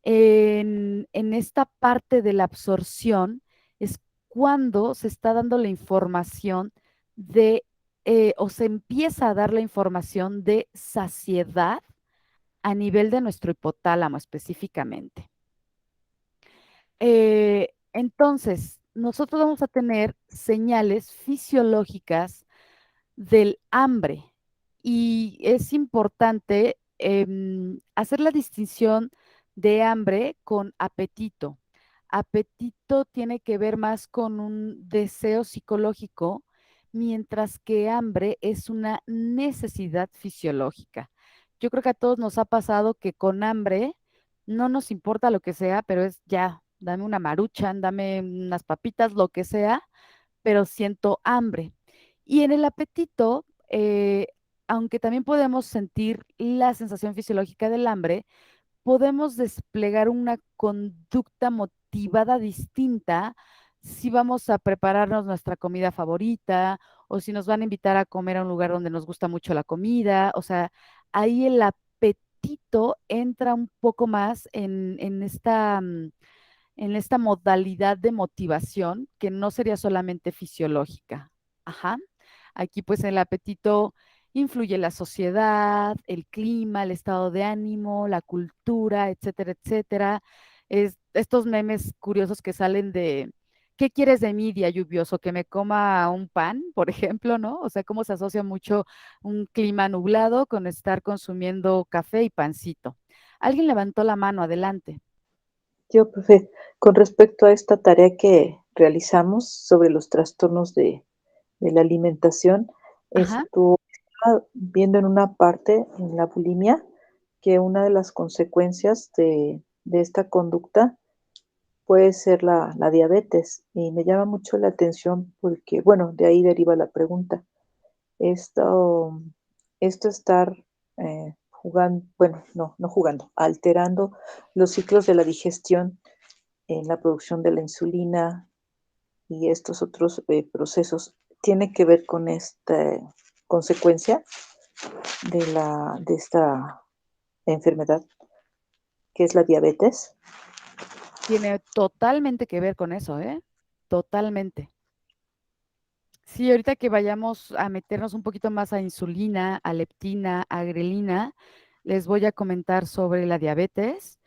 En esta parte de la absorción es cuando se está dando la información o se empieza a dar la información de saciedad a nivel de nuestro hipotálamo específicamente. Entonces, nosotros vamos a tener señales fisiológicas del hambre y es importante hacer la distinción de hambre con apetito. Apetito tiene que ver más con un deseo psicológico, mientras que hambre es una necesidad fisiológica. Yo creo que a todos nos ha pasado que con hambre no nos importa lo que sea, pero es ya, dame una maruchan, dame unas papitas, lo que sea, pero siento hambre. Y en el apetito, aunque también podemos sentir la sensación fisiológica del hambre, podemos desplegar una conducta motivada distinta si vamos a prepararnos nuestra comida favorita o si nos van a invitar a comer a un lugar donde nos gusta mucho la comida. O sea, ahí el apetito entra un poco más en esta modalidad de motivación que no sería solamente fisiológica. Ajá. Aquí pues el apetito influye la sociedad, el clima, el estado de ánimo, la cultura, etcétera, etcétera. Estos memes curiosos que salen ¿Qué quieres de mí, día lluvioso? ¿Que me coma un pan, por ejemplo, no? O sea, cómo se asocia mucho un clima nublado con estar consumiendo café y pancito. Alguien levantó la mano, adelante. Yo, profe, con respecto a esta tarea que realizamos sobre los trastornos de la alimentación, Ajá, estaba viendo en una parte, en la bulimia, que una de las consecuencias de esta conducta puede ser la diabetes. Y me llama mucho la atención porque, bueno, de ahí deriva la pregunta. Esto, esto estar jugando, bueno, no jugando, alterando los ciclos de la digestión en la producción de la insulina y estos otros procesos, tiene que ver con esta consecuencia de esta enfermedad que es la diabetes. tiene totalmente que ver con eso, ¿eh? Totalmente. Sí, ahorita que vayamos a meternos un poquito más a insulina, a leptina, a grelina, les voy a comentar sobre la diabetes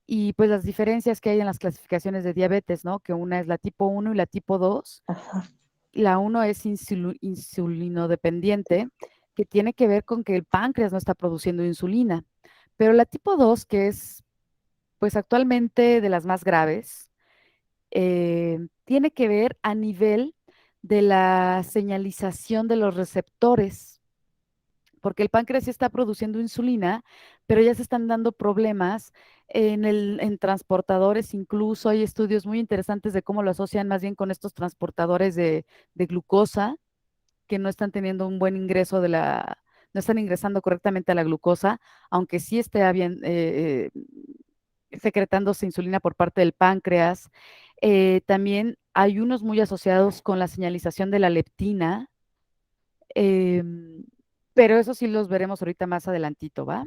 y pues las diferencias que hay en las clasificaciones de diabetes, ¿no? Que una es la tipo 1 y la tipo 2. Ajá. La uno es insulinodependiente, que tiene que ver con que el páncreas no está produciendo insulina. Pero la tipo 2, que es pues actualmente de las más graves, tiene que ver a nivel de la señalización de los receptores, porque el páncreas sí está produciendo insulina, pero ya se están dando problemas en transportadores, incluso hay estudios muy interesantes de cómo lo asocian más bien con estos transportadores de glucosa, que no están teniendo un buen ingreso no están ingresando correctamente a la glucosa, aunque sí esté bien, secretándose insulina por parte del páncreas. También hay unos muy asociados con la señalización de la leptina, em, pero eso sí los veremos ahorita más adelantito, ¿va?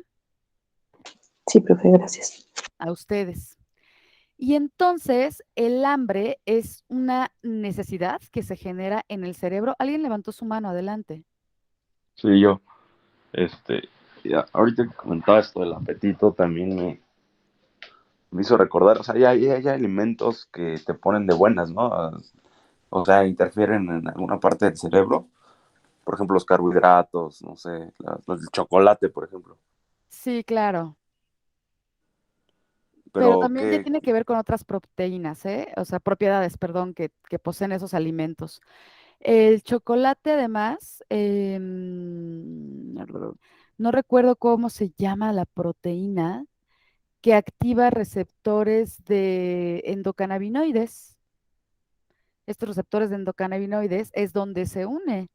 Sí, profe, gracias. A ustedes. Y entonces el hambre es una necesidad que se genera en el cerebro. Alguien levantó su mano, adelante. Sí, yo, este, ya, ahorita que comentaba esto del apetito, también me hizo recordar, o sea, hay alimentos que te ponen de buenas, ¿no? O sea, interfieren en alguna parte del cerebro, por ejemplo, los carbohidratos, no sé, el chocolate, por ejemplo. Sí, claro. Pero Pero también ya que, tiene que ver con otras proteínas, ¿eh? O sea, propiedades, perdón, que poseen esos alimentos. El chocolate, además, no recuerdo cómo se llama la proteína que activa receptores de endocannabinoides. Estos receptores de endocannabinoides es donde se une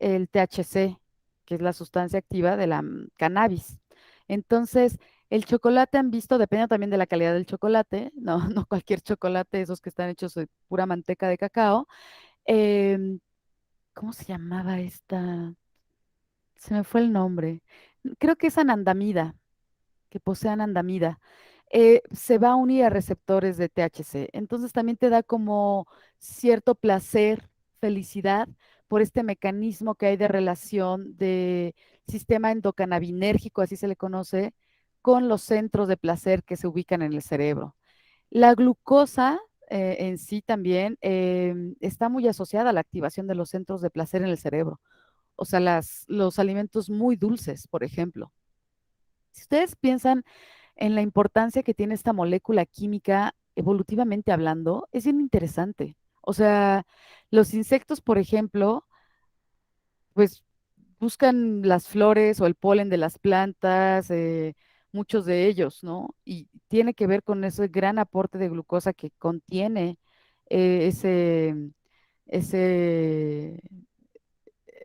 el THC, que es la sustancia activa de la cannabis. Entonces, el chocolate han visto, depende también de la calidad del chocolate, no, no cualquier chocolate, esos que están hechos de pura manteca de cacao. em, ¿Cómo se llamaba esta? Se me fue el nombre. Creo que es anandamida, que posee anandamida. Se va a unir a receptores de THC. Entonces también te da como cierto placer, felicidad por este mecanismo que hay de relación de sistema endocannabinérgico, así se le conoce, con los centros de placer que se ubican en el cerebro. La glucosa en sí también está muy asociada a la activación de los centros de placer en el cerebro. O sea, los alimentos muy dulces, por ejemplo. Si ustedes piensan en la importancia que tiene esta molécula química evolutivamente hablando, es bien interesante. O sea, los insectos, por ejemplo, pues buscan las flores o el polen de las plantas, muchos de ellos, ¿no? Y tiene que ver con ese gran aporte de glucosa que contiene ese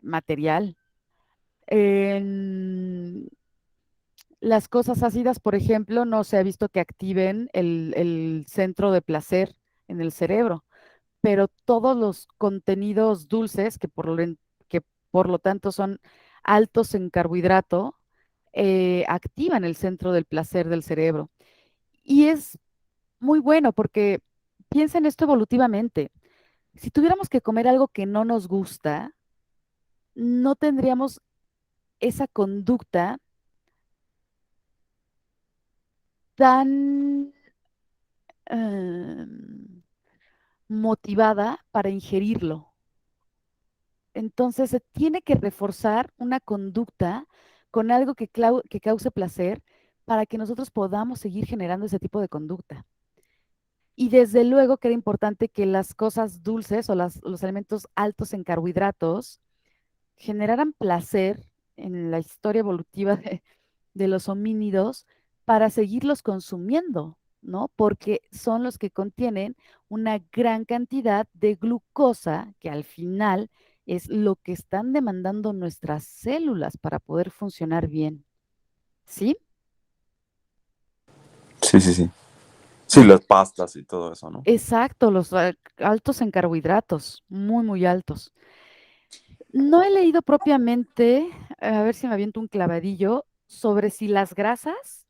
material. En las cosas ácidas, por ejemplo, no se ha visto que activen el centro de placer en el cerebro, pero todos los contenidos dulces, que por lo tanto son altos en carbohidrato, activan el centro del placer del cerebro. Y es muy bueno porque piensen esto evolutivamente. Si tuviéramos que comer algo que no nos gusta, no tendríamos esa conducta tan, em, motivada para ingerirlo. Entonces se tiene que reforzar una conducta con algo que cause placer para que nosotros podamos seguir generando ese tipo de conducta. Y desde luego que era importante que las cosas dulces o los alimentos altos en carbohidratos generaran placer en la historia evolutiva de los homínidos para seguirlos consumiendo, ¿no? Porque son los que contienen una gran cantidad de glucosa que al final es lo que están demandando nuestras células para poder funcionar bien. ¿Sí? Sí, sí, sí. Sí, las pastas y todo eso, ¿no? Exacto, los altos en carbohidratos, muy, muy altos. No he leído propiamente, a ver si me aviento un clavadillo, sobre si las grasas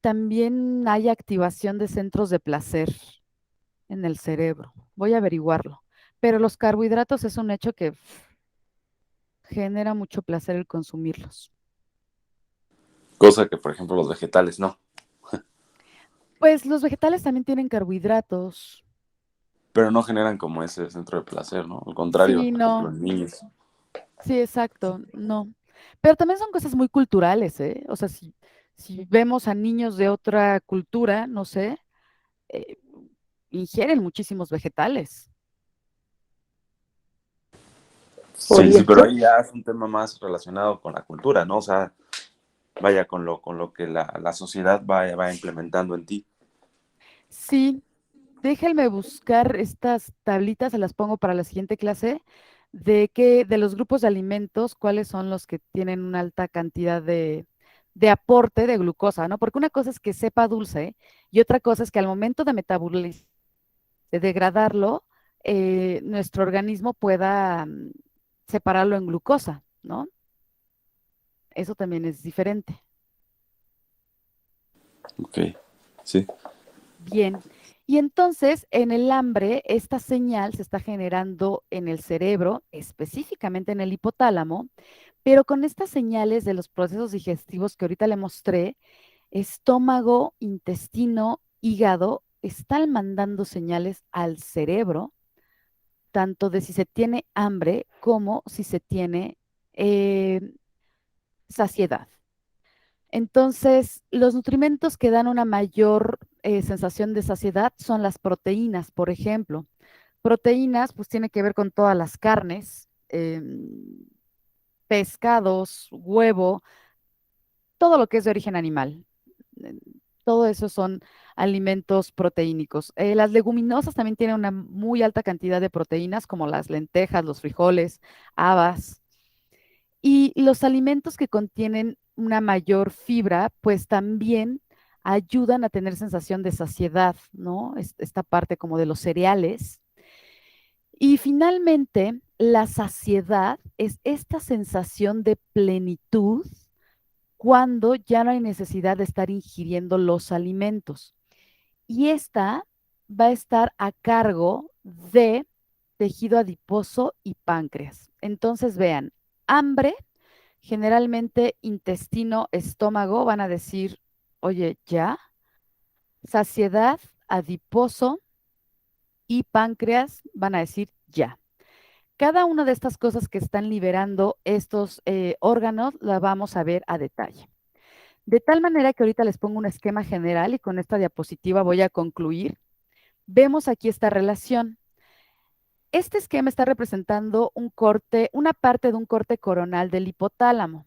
también hay activación de centros de placer en el cerebro. Voy a averiguarlo. Pero los carbohidratos es un hecho que genera mucho placer el consumirlos. Cosa que, por ejemplo, los vegetales no. Pues los vegetales también tienen carbohidratos. Pero no generan como ese centro de placer, ¿no? Al contrario, Sí, por ejemplo, no. en niños. Sí, exacto, no. Pero también son cosas muy culturales, ¿eh? O sea, si vemos a niños de otra cultura, no sé, eh, ingieren muchísimos vegetales. Sí, sí, pero ahí ya es un tema más relacionado con la cultura, ¿no? O sea, vaya con lo que la sociedad va implementando en ti. Sí, déjenme buscar estas tablitas, se las pongo para la siguiente clase, de los grupos de alimentos, cuáles son los que tienen una alta cantidad de aporte de glucosa, ¿no? Porque una cosa es que sepa dulce y otra cosa es que al momento de metabolizar, de degradarlo, nuestro organismo pueda separarlo en glucosa, ¿no? Eso también es diferente. Ok, sí. Bien. Y entonces, en el hambre, esta señal se está generando en el cerebro, específicamente en el hipotálamo, pero con estas señales de los procesos digestivos que ahorita le mostré, estómago, intestino, hígado, están mandando señales al cerebro, tanto de si se tiene hambre como si se tiene eh, saciedad. Entonces, los nutrimentos que dan una mayor sensación de saciedad son las proteínas, por ejemplo. Proteínas, pues tiene que ver con todas las carnes, pescados, huevo, todo lo que es de origen animal. Eh, Todo eso son alimentos proteínicos. Las leguminosas también tienen una muy alta cantidad de proteínas, como las lentejas, los frijoles, habas. Y los alimentos que contienen una mayor fibra, pues también ayudan a tener sensación de saciedad, ¿no? Esta parte como de los cereales. Y finalmente, la saciedad es esta sensación de plenitud cuando ya no hay necesidad de estar ingiriendo los alimentos. Y esta va a estar a cargo de tejido adiposo y páncreas. Entonces, vean, hambre, generalmente intestino, estómago van a decir, oye, ya. Saciedad, adiposo y páncreas van a decir, ya. Cada una de estas cosas que están liberando estos órganos la vamos a ver a detalle. De tal manera que ahorita les pongo un esquema general y con esta diapositiva voy a concluir. Vemos aquí esta relación. Este esquema está representando un corte, una parte de un corte coronal del hipotálamo.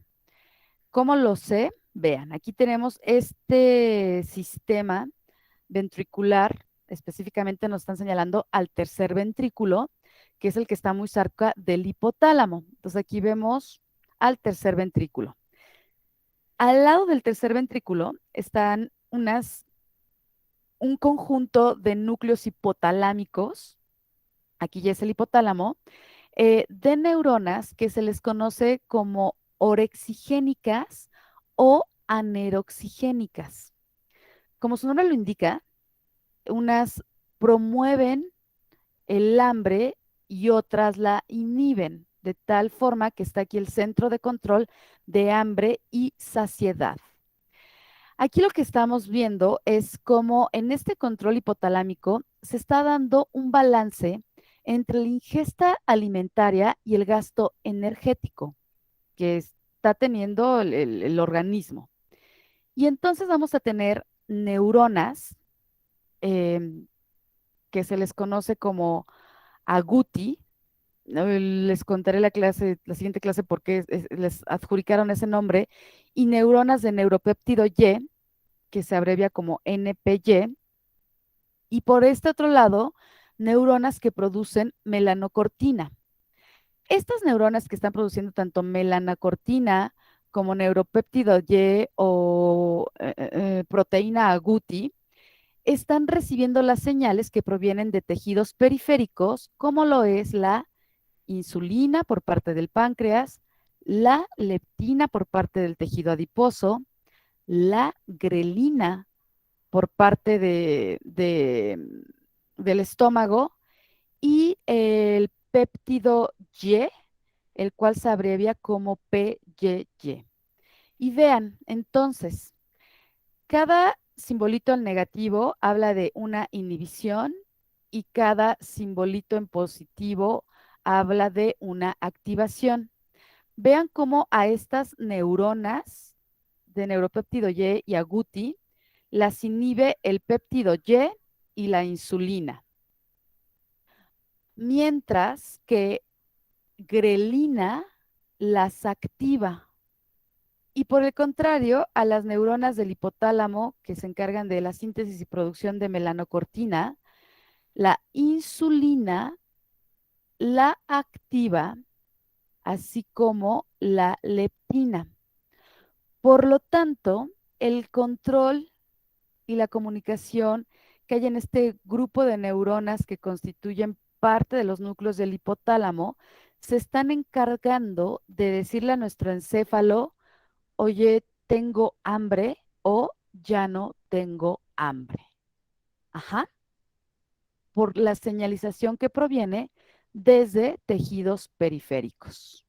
¿Cómo lo sé? Vean, aquí tenemos este sistema ventricular, específicamente nos están señalando al tercer ventrículo, que es el que está muy cerca del hipotálamo. Entonces aquí vemos al tercer ventrículo. Al lado del tercer ventrículo están un conjunto de núcleos hipotalámicos, aquí ya es el hipotálamo, de neuronas que se les conoce como orexigénicas o aneroxigénicas. Como su nombre lo indica, unas promueven el hambre y otras la inhiben, de tal forma que está aquí el centro de control de hambre y saciedad. Aquí lo que estamos viendo es cómo en este control hipotalámico se está dando un balance entre la ingesta alimentaria y el gasto energético que está teniendo el organismo. Y entonces vamos a tener neuronas que se les conoce como agouti. Les contaré la siguiente clase por qué les adjudicaron ese nombre, y neuronas de neuropéptido Y, que se abrevia como NPY, y por este otro lado, neuronas que producen melanocortina. Estas neuronas que están produciendo tanto melanocortina como neuropéptido Y o proteína agouti, están recibiendo las señales que provienen de tejidos periféricos, como lo es la insulina por parte del páncreas, la leptina por parte del tejido adiposo, la grelina por parte del estómago y el péptido Y, el cual se abrevia como PYY. Y vean, entonces, cada simbolito en negativo habla de una inhibición y cada simbolito en positivo habla de una activación. Vean cómo a estas neuronas de neuropéptido Y agouti las inhibe el péptido y la insulina. Mientras que grelina las activa. Y por el contrario, a las neuronas del hipotálamo, que se encargan de la síntesis y producción de melanocortina, la insulina la activa, así como la leptina. Por lo tanto, el control y la comunicación que hay en este grupo de neuronas que constituyen parte de los núcleos del hipotálamo se están encargando de decirle a nuestro encéfalo: oye, tengo hambre o ya no tengo hambre. Ajá. Por la señalización que proviene desde tejidos periféricos.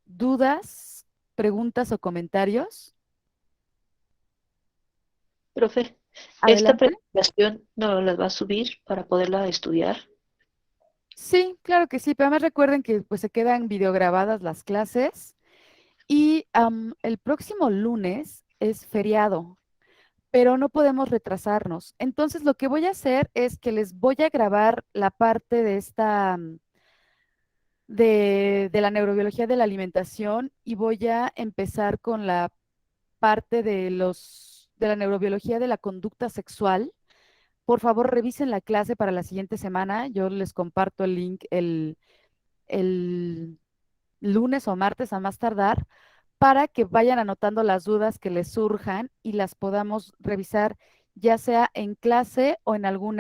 ¿Dudas, preguntas o comentarios? Profe, ¿esta Adelante. presentación no la va a subir para poderla estudiar? Sí, claro que sí, pero además recuerden que pues se quedan videograbadas las clases y el próximo lunes es feriado, pero no podemos retrasarnos. Entonces lo que voy a hacer es que les voy a grabar la parte de esta de la neurobiología de la alimentación y voy a empezar con la parte de la neurobiología de la conducta sexual. Por favor, revisen la clase para la siguiente semana. Yo les comparto el link el lunes o martes a más tardar para que vayan anotando las dudas que les surjan y las podamos revisar ya sea en clase o en algún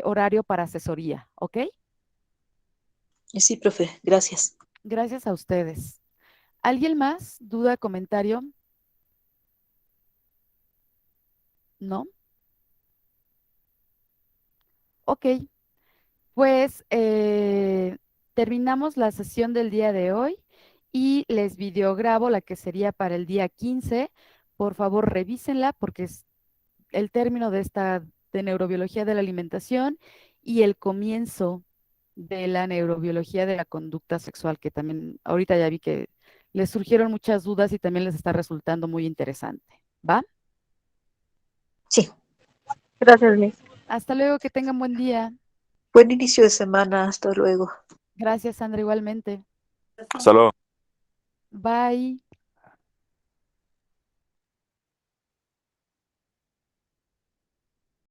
horario para asesoría, ¿ok? Sí, profe, gracias. Gracias a ustedes. ¿Alguien más? ¿Duda, comentario? ¿No? Ok, pues terminamos la sesión del día de hoy y les videograbo la que sería para el día 15. Por favor, revísenla porque es el término de neurobiología de la alimentación y el comienzo de la neurobiología de la conducta sexual, que también ahorita ya vi que les surgieron muchas dudas y también les está resultando muy interesante. ¿Va? Sí, Gracias, Miss. Hasta luego, que tengan buen día. buen inicio de semana. Hasta luego. Gracias, Sandra, igualmente. Hasta luego. Bye.